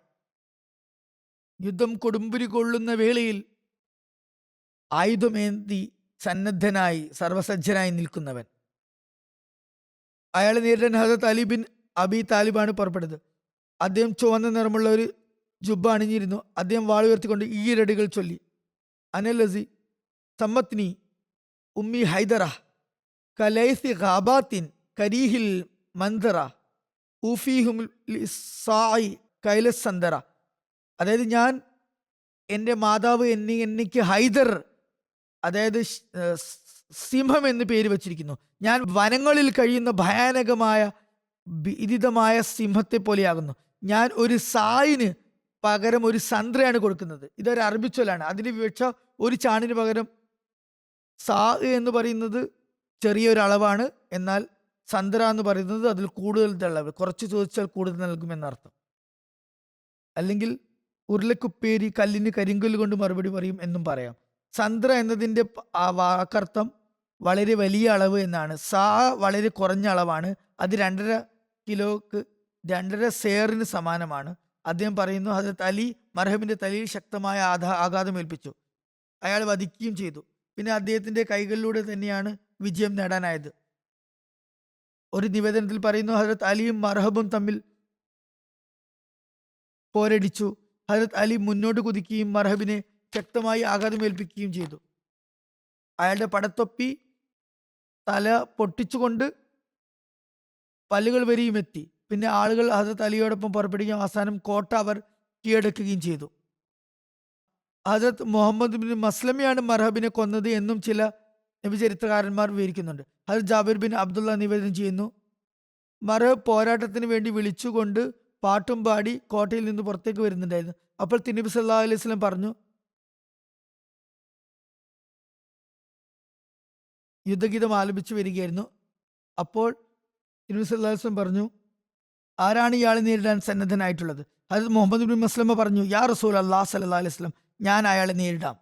യുദ്ധം കൊടുമ്പുരി കൊള്ളുന്ന വേളയിൽ ആയുധമേന്തി സന്നദ്ധനായി സർവസജ്ജനായി നിൽക്കുന്നവൻ. അയാളെ നേരിടാൻ ഹജരത്ത് അലി ബിൻ അബി താലിബാണ് പുറപ്പെട്ടത്. അദ്ദേഹം ചുവന്ന നിറമുള്ള ഒരു ജുബ്ബ അണിഞ്ഞിരുന്നു. അദ്ദേഹം വാൾ ഉയർത്തിക്കൊണ്ട് ഈരടികൾ ചൊല്ലി, അനലസി സമ്മത്നി ഉമ്മി ഹൈദറ കലൈസി ഖാബാത്തിൻ കരീഹിൽ മന്ദറ ഊഫീഹും സായി കൈലസന്തറ. അതായത്, ഞാൻ എൻ്റെ മാതാവ് എനിക്ക് ഹൈദർ, അതായത് സിംഹം എന്ന് പേര് വച്ചിരിക്കുന്നു. ഞാൻ വനങ്ങളിൽ കഴിയുന്ന ഭയാനകമായ ഭീതിതമായ സിംഹത്തെ പോലെയാകുന്നു. ഞാൻ ഒരു സായിന് പകരം ഒരു സന്ത്രയാണ് കൊടുക്കുന്നത്. ഇതൊരു അറബി ചൊല്ലാണ്. അതിന് വിവക്ഷ ഒരു ചാണിന് പകരം സാ എന്ന് പറയുന്നത് ചെറിയൊരു അളവാണ്, എന്നാൽ സന്ദ്ര എന്ന് പറയുന്നത് അതിൽ കൂടുതൽ അളവ്, കുറച്ച് ചോദിച്ചാൽ കൂടുതൽ നൽകുമെന്നർത്ഥം. അല്ലെങ്കിൽ ഉരുളക്കുപ്പേരി കല്ലിന് കരിങ്കല്ല് കൊണ്ട് മറുപടി പറയും എന്നും പറയാം. സന്ദ്ര എന്നതിൻ്റെ വാക്കർത്ഥം വളരെ വലിയ അളവ് എന്നാണ്. സാ വളരെ കുറഞ്ഞ അളവാണ്. അത് 2.5 കിലോക്ക് 2.5 സേറിന് സമാനമാണ്. അദ്ദേഹം പറയുന്നു, ഹദരത്ത് അലി മർഹബിന്റെ തലയിൽ ശക്തമായ ആഘാതമേൽപ്പിച്ചു. അയാൾ വധിക്കുകയും ചെയ്തു. പിന്നെ അദ്ദേഹത്തിന്റെ കൈകളിലൂടെ തന്നെയാണ് വിജയം നേടാനായത്. ഒരു നിവേദനത്തിൽ പറയുന്നു, ഹദരത്ത് അലിയും മർഹബും തമ്മിൽ പോരടിച്ചു. ഹദരത്ത് അലി മുന്നോട്ട് കുതിക്കുകയും മർഹബിനെ ശക്തമായി ആഘാതമേൽപ്പിക്കുകയും ചെയ്തു. അയാളുടെ പടത്തൊപ്പി തല പൊട്ടിച്ചുകൊണ്ട് പല്ലുകൾ വരെയും എത്തി. പിന്നെ ആളുകൾ ഹദരത്ത് അലിയോടൊപ്പം പുറപ്പെടുകയും അവസാനം കോട്ട അവർ കീഴടക്കുകയും ചെയ്തു. ഹദരത്ത് മുഹമ്മദ് ബിൻ മസ്ലമയാണ് മർഹബിനെ കൊന്നത് എന്നും ചില നബിചരിത്രകാരന്മാർ വിവരിക്കുന്നുണ്ട്. ഹദരത്ത് ജാബിർ ബിൻ അബ്ദുള്ള നിവേദനം ചെയ്യുന്നു, മർഹബ് പോരാട്ടത്തിന് വേണ്ടി വിളിച്ചുകൊണ്ട് പാട്ടും പാടി കോട്ടയിൽ നിന്ന് പുറത്തേക്ക് വരുന്നുണ്ടായിരുന്നു. അപ്പോൾ തിരുനബി സല്ലല്ലാഹു അലൈഹി വസല്ലം പറഞ്ഞു, യുദ്ധഗീതം ആലപിച്ചു വരികയായിരുന്നു. അപ്പോൾ തിരുനബി സല്ലല്ലാഹു അലൈഹി വസല്ലം പറഞ്ഞു, ആരാണ് ഇയാളെ നേരിടാൻ സന്നദ്ധനായിട്ടുള്ളത്? ഹദരത്ത് മുഹമ്മദ് ബിൻ മസ്ലമ പറഞ്ഞു, യാ റസൂൽ അല്ലാഹ് സല്ലല്ലാഹു അലൈഹി വസല്ലം, ഞാൻ അയാളെ നേരിടാം.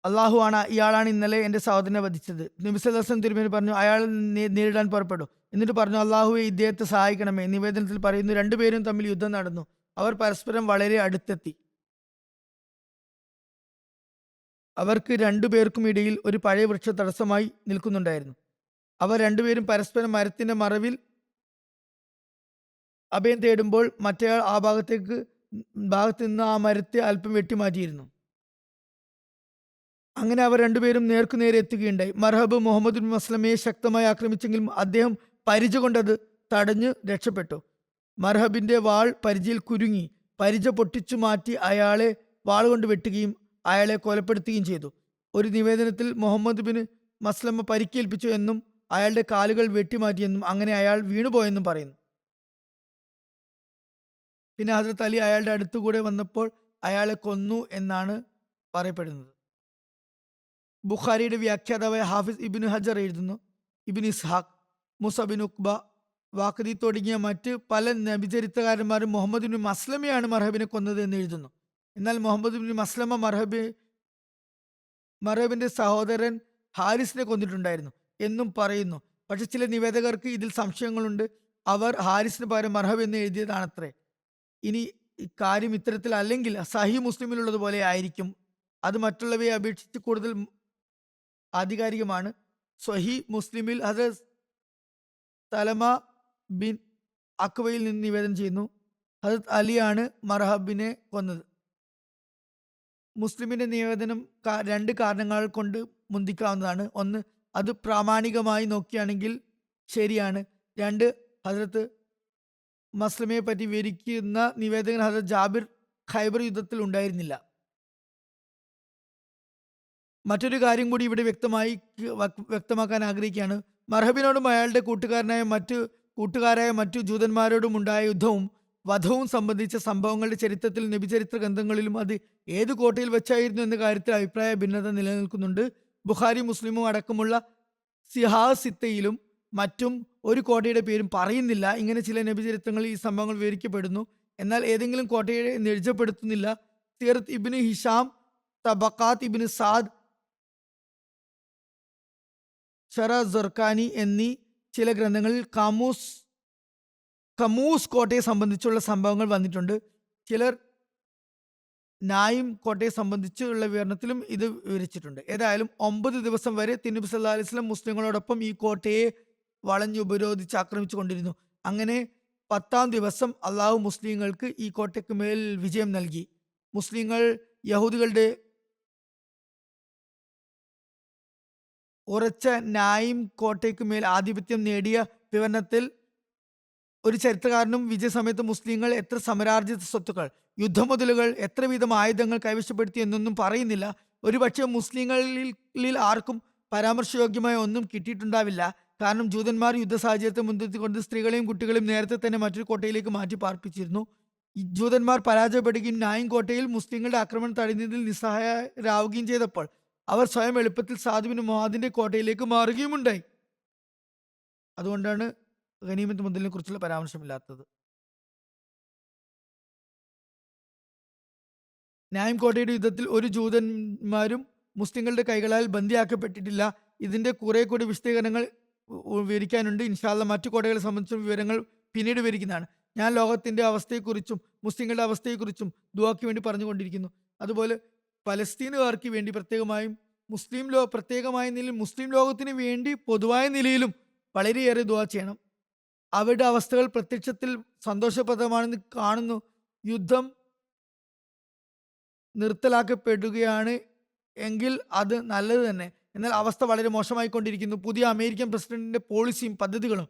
അള്ളാഹു ആണ്, ഇയാളാണ് ഇന്നലെ എൻ്റെ സഹോദരനെ വധിച്ചത്. നബി സല്ലല്ലാഹു അലൈഹി വസല്ലം തിരുമേനി പറഞ്ഞു, അയാൾ നേരിടാൻ പുറപ്പെട്ടു. എന്നിട്ട് പറഞ്ഞു, അള്ളാഹുവെ ഇദ്ദേഹത്തെ സഹായിക്കണമേ. നിവേദനത്തിൽ പറയുന്നു, രണ്ടുപേരും തമ്മിൽ യുദ്ധം നടന്നു. അവർ പരസ്പരം വളരെ അടുത്തെത്തി. അവർക്ക് രണ്ടുപേർക്കും ഇടയിൽ ഒരു പഴയ വൃക്ഷം തടസ്സമായി നിൽക്കുന്നുണ്ടായിരുന്നു. അവർ രണ്ടുപേരും പരസ്പരം മരത്തിന്റെ മറവിൽ അഭയം തേടുമ്പോൾ മറ്റേയാൾ ആ ഭാഗത്ത് നിന്ന് ആ മരത്തെ അല്പം വെട്ടിമാറ്റിയിരുന്നു. അങ്ങനെ അവർ രണ്ടുപേരും നേർക്കുനേരെ എത്തുകയുണ്ടായി. മർഹബ് മുഹമ്മദ് ബിൻ മസ്ലമയെ ശക്തമായി ആക്രമിച്ചെങ്കിലും അദ്ദേഹം പരിച കൊണ്ടത് തടഞ്ഞ് രക്ഷപ്പെട്ടു. മർഹബിന്റെ വാൾ പരിചയിൽ കുരുങ്ങി. പരിച പൊട്ടിച്ചു മാറ്റി അയാളെ വാൾ കൊണ്ട് വെട്ടുകയും അയാളെ കൊലപ്പെടുത്തുകയും ചെയ്തു. ഒരു നിവേദനത്തിൽ മുഹമ്മദ് ബിൻ മസ്ലമ പരിക്കേൽപ്പിച്ചു എന്നും അയാളുടെ കാലുകൾ വെട്ടിമാറ്റിയെന്നും അങ്ങനെ അയാൾ വീണുപോയെന്നും പറയുന്നു. പിന്നെ ഹദരത്ത് അലി അയാളുടെ അടുത്തുകൂടെ വന്നപ്പോൾ അയാളെ കൊന്നു എന്നാണ് പറയപ്പെടുന്നത്. ബുഖാരിയുടെ വ്യാഖ്യാതാവായ ഹാഫിസ് ഇബിൻ ഹജർ എഴുതുന്നു, ഇബിൻ ഇസ്ഹാഖ്, മുസ ബിൻ ഉഖ്ബ, വാഖദി തുടങ്ങിയ മറ്റ് പല നബിചരിത്രകാരന്മാരും മുഹമ്മദ് ബിൻ മസ്ലമയാണ് മർഹബിനെ കൊന്നത് എന്ന് എഴുതുന്നു. എന്നാൽ മുഹമ്മദ് ബിൻ മസ്ലമ മർഹബിന്റെ സഹോദരൻ ഹാരിസിനെ കൊന്നിട്ടുണ്ടായിരുന്നു എന്നും പറയുന്നു. പക്ഷെ ചില നിവേദകർക്ക് ഇതിൽ സംശയങ്ങളുണ്ട്. അവർ ഹാരിസിന് പകരം മർഹബ് എന്ന് എഴുതിയതാണത്രേ. ഇനി ഇക്കാര്യം ഇത്തരത്തിൽ അല്ലെങ്കിൽ സഹി മുസ്ലിമിലുള്ളതുപോലെ ആയിരിക്കും. അത് മറ്റുള്ളവയെ അപേക്ഷിച്ച് കൂടുതൽ ആധികാരികമാണ്. സ്വഹി മുസ്ലിമിൽ ഹദരത്ത് സലമ ബിൻ അക്വയിൽ നിന്ന് നിവേദനം ചെയ്യുന്നു, ഹദരത്ത് അലിയാണ് മർഹബിനെ കൊന്നത്. മുസ്ലിമിന്റെ നിവേദനം 2 കാരണങ്ങൾ കൊണ്ട് മുന്തിക്കാവുന്നതാണ്. ഒന്ന്, അത് പ്രാമാണികമായി നോക്കുകയാണെങ്കിൽ ശരിയാണ്. 2, ഹദരത്ത് മസ്ലമയെ പറ്റി വിവരിക്കുന്ന നിവേദകൻ ഹദരത്ത് ജാബിർ ഖൈബർ യുദ്ധത്തിൽ ഉണ്ടായിരുന്നില്ല. മറ്റൊരു കാര്യം കൂടി ഇവിടെ വ്യക്തമാക്കാൻ ആഗ്രഹിക്കുകയാണ്. മർഹബിനോടും അയാളുടെ കൂട്ടുകാരായ മറ്റു ജൂതന്മാരോടും ഉണ്ടായ യുദ്ധവും വധവും സംബന്ധിച്ച സംഭവങ്ങളുടെ ചരിത്രത്തിൽ നബിചരിത്ര ഗ്രന്ഥങ്ങളിലും അത് ഏത് കോട്ടയിൽ വെച്ചായിരുന്നു എന്ന കാര്യത്തിൽ അഭിപ്രായ ഭിന്നത നിലനിൽക്കുന്നുണ്ട്. ബുഖാരി മുസ്ലിമും അടക്കമുള്ള സിഹാസിത്തയിലും മറ്റും ഒരു കോട്ടയുടെ പേരും പറയുന്നില്ല. ഇങ്ങനെ ചില നബിചരിത്രങ്ങളിൽ ഈ സംഭവങ്ങൾ വിവരിക്കപ്പെടുന്നു, എന്നാൽ ഏതെങ്കിലും കോട്ടയെ നിജപ്പെടുത്തുന്നില്ല. സീറത്ത് ഇബ്നു ഹിഷാം, തബക്കാത്ത് ഇബ്നു സാദ്, ഷറ സർക്കാനി എന്നീ ചില ഗ്രന്ഥങ്ങളിൽ കമൂസ് കോട്ടയെ സംബന്ധിച്ചുള്ള സംഭവങ്ങൾ വന്നിട്ടുണ്ട്. ചിലർ നായിം കോട്ടയെ സംബന്ധിച്ചുള്ള വിവരണത്തിലും ഇത് വിവരിച്ചിട്ടുണ്ട്. ഏതായാലും 9 ദിവസം വരെ തിരുനബി സല്ലല്ലാഹു അലൈഹി വസല്ലം മുസ്ലിങ്ങളോടൊപ്പം ഈ കോട്ടയെ വളഞ്ഞുപരോധിച്ച് ആക്രമിച്ചു കൊണ്ടിരുന്നു. അങ്ങനെ 10-ാം ദിവസം അള്ളാഹു മുസ്ലിങ്ങൾക്ക് ഈ കോട്ടയ്ക്ക് മേൽ വിജയം നൽകി. മുസ്ലിങ്ങൾ യഹൂദികളുടെ ഉറച്ച നായിം കോട്ടയ്ക്ക് മേൽ ആധിപത്യം നേടിയ വിവരണത്തിൽ ഒരു ചരിത്രകാരനും വിജയസമയത്ത് മുസ്ലിങ്ങൾ എത്ര സമരാർജിത സ്വത്തുക്കൾ, യുദ്ധമുതലുകൾ, എത്ര വീതം ആയുധങ്ങൾ കൈവശപ്പെടുത്തി എന്നൊന്നും പറയുന്നില്ല. ഒരുപക്ഷെ മുസ്ലിങ്ങളിൽ ആർക്കും പരാമർശയോഗ്യമായ ഒന്നും കിട്ടിയിട്ടുണ്ടാവില്ല. കാരണം ജൂതന്മാർ യുദ്ധ സാഹചര്യത്തെ മുൻനിർത്തിക്കൊണ്ട് സ്ത്രീകളെയും കുട്ടികളെയും നേരത്തെ തന്നെ മറ്റൊരു കോട്ടയിലേക്ക് മാറ്റി പാർപ്പിച്ചിരുന്നു. ഈ ജൂതന്മാർ പരാജയപ്പെടുകയും നായിൻ കോട്ടയിൽ മുസ്ലിങ്ങളുടെ ആക്രമണം തടയുന്നതിൽ നിസ്സഹായരാവുകയും ചെയ്തപ്പോൾ അവർ സ്വയം എളുപ്പത്തിൽ സാധുവിന് മുഹാദിന്റെ കോട്ടയിലേക്ക് മാറുകയുമുണ്ടായി. അതുകൊണ്ടാണ് ഗനീമത്ത് മുതലിനെ കുറിച്ചുള്ള പരാമർശമില്ലാത്തത്. നായിം കോട്ടയുടെ യുദ്ധത്തിൽ ഒരു ജൂതന്മാരും മുസ്ലിങ്ങളുടെ കൈകളാൽ ബന്ദിയാക്കപ്പെട്ടിട്ടില്ല. ഇതിന്റെ കുറെ കൂടി വിശദീകരണങ്ങൾ വിവരിക്കാനുണ്ട്. ഇൻഷാല്ല മറ്റു കോട്ടകളെ സംബന്ധിച്ച വിവരങ്ങൾ പിന്നീട് വിവരിക്കുന്നതാണ്. ഞാൻ ലോകത്തിന്റെ അവസ്ഥയെക്കുറിച്ചും മുസ്ലിങ്ങളുടെ അവസ്ഥയെക്കുറിച്ചും ദുആക്ക് വേണ്ടി പറഞ്ഞുകൊണ്ടിരിക്കുന്നു. അതുപോലെ പലസ്തീനുകാർക്ക് വേണ്ടി പ്രത്യേകമായും പ്രത്യേകമായ നിലയിൽ മുസ്ലിം ലോകത്തിന് വേണ്ടി പൊതുവായ നിലയിലും വളരെയേറെ ദുആ ചെയ്യണം. അവരുടെ അവസ്ഥകൾ പ്രത്യക്ഷത്തിൽ സന്തോഷപ്രദമാണെന്ന് കാണുന്നു. യുദ്ധം നിർത്തലാക്കപ്പെടുകയാണ് എങ്കിൽ അത് നല്ലത് തന്നെ. എന്നാൽ അവസ്ഥ വളരെ മോശമായിക്കൊണ്ടിരിക്കുന്നു. പുതിയ അമേരിക്കൻ പ്രസിഡന്റിന്റെ പോളിസിയും പദ്ധതികളും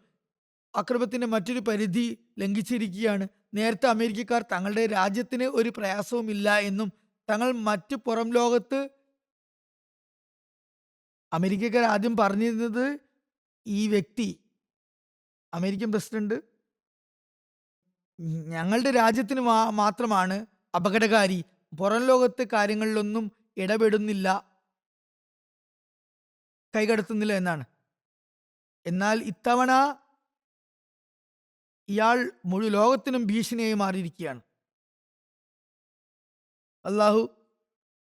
അക്രമത്തിന്റെ മറ്റൊരു പരിധി ലംഘിച്ചിരിക്കുകയാണ്. നേരത്തെ അമേരിക്കക്കാർ തങ്ങളുടെ രാജ്യത്തിന് ഒരു പ്രയാസവുമില്ല എന്നും തങ്ങൾ മറ്റ് പുറം ലോകത്ത് അമേരിക്കക്കാർ ആദ്യം പറഞ്ഞിരുന്നത് ഈ വ്യക്തി അമേരിക്കൻ പ്രസിഡന്റ് ഞങ്ങളുടെ രാജ്യത്തിന് മാത്രമാണ് അപകടകാരി, പുറം ലോകത്തെ കാര്യങ്ങളിലൊന്നും ഇടപെടുന്നില്ല, കൈകടത്തുന്നില്ല എന്നാണ്. എന്നാൽ ഇത്തവണ ഇയാൾ മുഴു ലോകത്തിനും ഭീഷണിയായി മാറിയിരിക്കുകയാണ്. അള്ളാഹു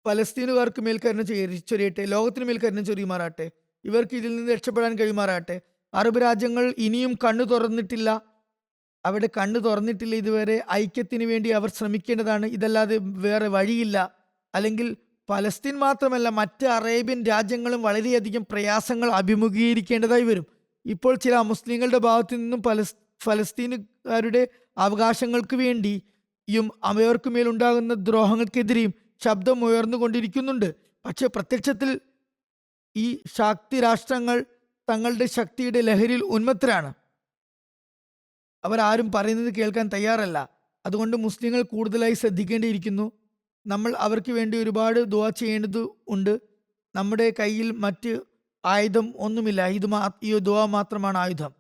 പലസ്തീനുകാർക്ക് മേൽ കരുണ ചൊരിയട്ടെ, ലോകത്തിന് മേൽ കരുണ ചൊരിയുമാറാട്ടെ, ഇവർക്ക് ഇതിൽ നിന്ന് രക്ഷപ്പെടാൻ കഴിയുമാറാട്ടെ. അറബ് രാജ്യങ്ങൾ ഇനിയും കണ്ണു തുറന്നിട്ടില്ല, അവിടെ കണ്ണു തുറന്നിട്ടില്ല ഇതുവരെ. ഐക്യത്തിന് വേണ്ടി അവർ ശ്രമിക്കേണ്ടതാണ്, ഇതല്ലാതെ വേറെ വഴിയില്ല. അല്ലെങ്കിൽ പലസ്തീൻ മാത്രമല്ല മറ്റ് അറേബ്യൻ രാജ്യങ്ങളും വളരെയധികം പ്രയാസങ്ങൾ അഭിമുഖീകരിക്കേണ്ടതായി വരും. ഇപ്പോൾ ചില മുസ്ലിങ്ങളുടെ ഭാഗത്തു നിന്നും ഫലസ്തീനുകാരുടെ അവകാശങ്ങൾക്ക് വേണ്ടിയും അവർക്ക് മേലുണ്ടാകുന്ന ദ്രോഹങ്ങൾക്കെതിരെയും ശബ്ദം ഉയർന്നുകൊണ്ടിരിക്കുന്നുണ്ട്. പക്ഷെ പ്രത്യക്ഷത്തിൽ ഈ ശക്തി രാഷ്ട്രങ്ങൾ തങ്ങളുടെ ശക്തിയുടെ ലഹരിയിൽ ഉന്മത്തരാണ്. അവരാരും പറയുന്നത് കേൾക്കാൻ തയ്യാറല്ല. അതുകൊണ്ട് മുസ്ലിങ്ങൾ കൂടുതലായി ശ്രദ്ധിക്കേണ്ടിയിരിക്കുന്നു. നമ്മൾ അവർക്ക് വേണ്ടി ഒരുപാട് ദുആ ചെയ്യേണ്ടത് ഉണ്ട്. നമ്മുടെ കയ്യിൽ മറ്റ് ആയുധം ഒന്നുമില്ല, ഈ ദുആ മാത്രമാണ് ആയുധം.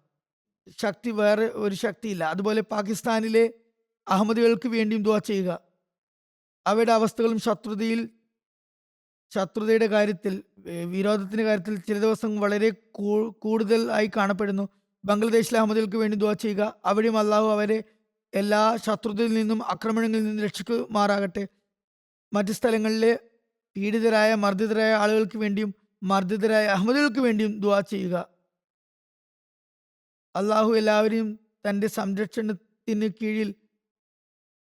ശക്തി വേറെ ഒരു ശക്തിയില്ല. അതുപോലെ പാകിസ്ഥാനിലെ അഹമ്മദികൾക്ക് വേണ്ടിയും ദുആ ചെയ്യുക. അവരുടെ അവസ്ഥകളും ശത്രുതയുടെ കാര്യത്തിൽ, വിരോധത്തിന്റെ കാര്യത്തിൽ ചില ദിവസം വളരെ കൂടുതൽ ആയി കാണപ്പെടുന്നു. ബംഗ്ലാദേശിലെ അഹമ്മദികൾക്ക് വേണ്ടി ദുആ ചെയ്യുക. അവിടെയും അള്ളാഹു അവരെ എല്ലാ ശത്രുതയിൽ നിന്നും ആക്രമണങ്ങളിൽ നിന്നും രക്ഷിക്കുമാറാകട്ടെ. മറ്റ് സ്ഥലങ്ങളിലെ പീഡിതരായ മർദ്ദിതരായ ആളുകൾക്ക് വേണ്ടിയും മർദ്ദിതരായ അഹമ്മദികൾക്ക് വേണ്ടിയും ദുആ ചെയ്യുക. അള്ളാഹു എല്ലാവരെയും തൻ്റെ സംരക്ഷണത്തിന് കീഴിൽ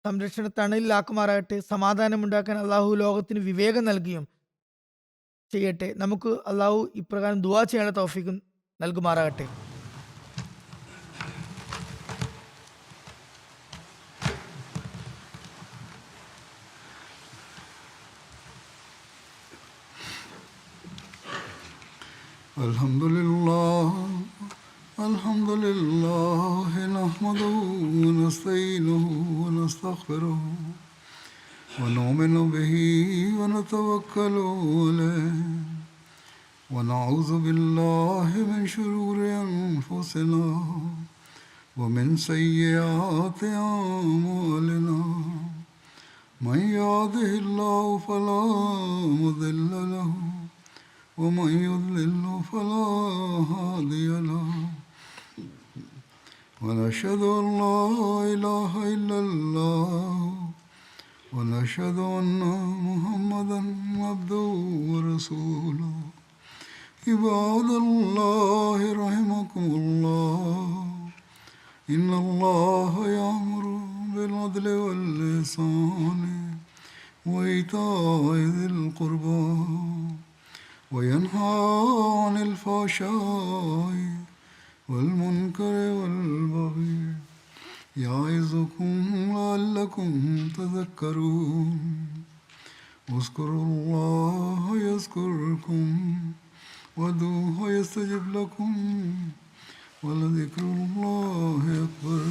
സംരക്ഷണ തണലിലാക്കുമാറാകട്ടെ. സമാധാനമുണ്ടാക്കാൻ അള്ളാഹു ലോകത്തിന് വിവേകം നൽകുകയും ചെയ്യട്ടെ. നമുക്ക് അള്ളാഹു ഇപ്രകാരം ദുആ ചെയ്യാനുള്ള തൗഫീഖ് നൽകുമാറാകട്ടെ. അൽഹംദുലില്ലാഹി നഹ്മദുഹു വനസ്തഈനുഹു വനസ്തഗ്ഫിറുഹു വനുഅ്മിനു ബിഹി വനതവക്കലു അലൈഹി വനഊദു ബില്ലാഹി മിൻ ശുറൂരി അൻഫുസിനാ വമിൻ സയ്യിആതി അഅ്മാലിനാ മൻ യഹ്ദിഹില്ലാഹു ഫലാ മുദില്ല ലഹു ومن يضلل فلا هادي له ونشهد أن لا إله إلا الله ونشهد أن محمدا عبده ورسوله عباد الله رحمكم الله إن الله يأمر بالعدل والإحسان وإيتاء ذي القربى وينهى عن الفحشاء والمنكر والبغي يعظكم لعلكم تذكرون اذكروا الله يذكركم وادعوه يستجب لكم ولذكر الله أكبر.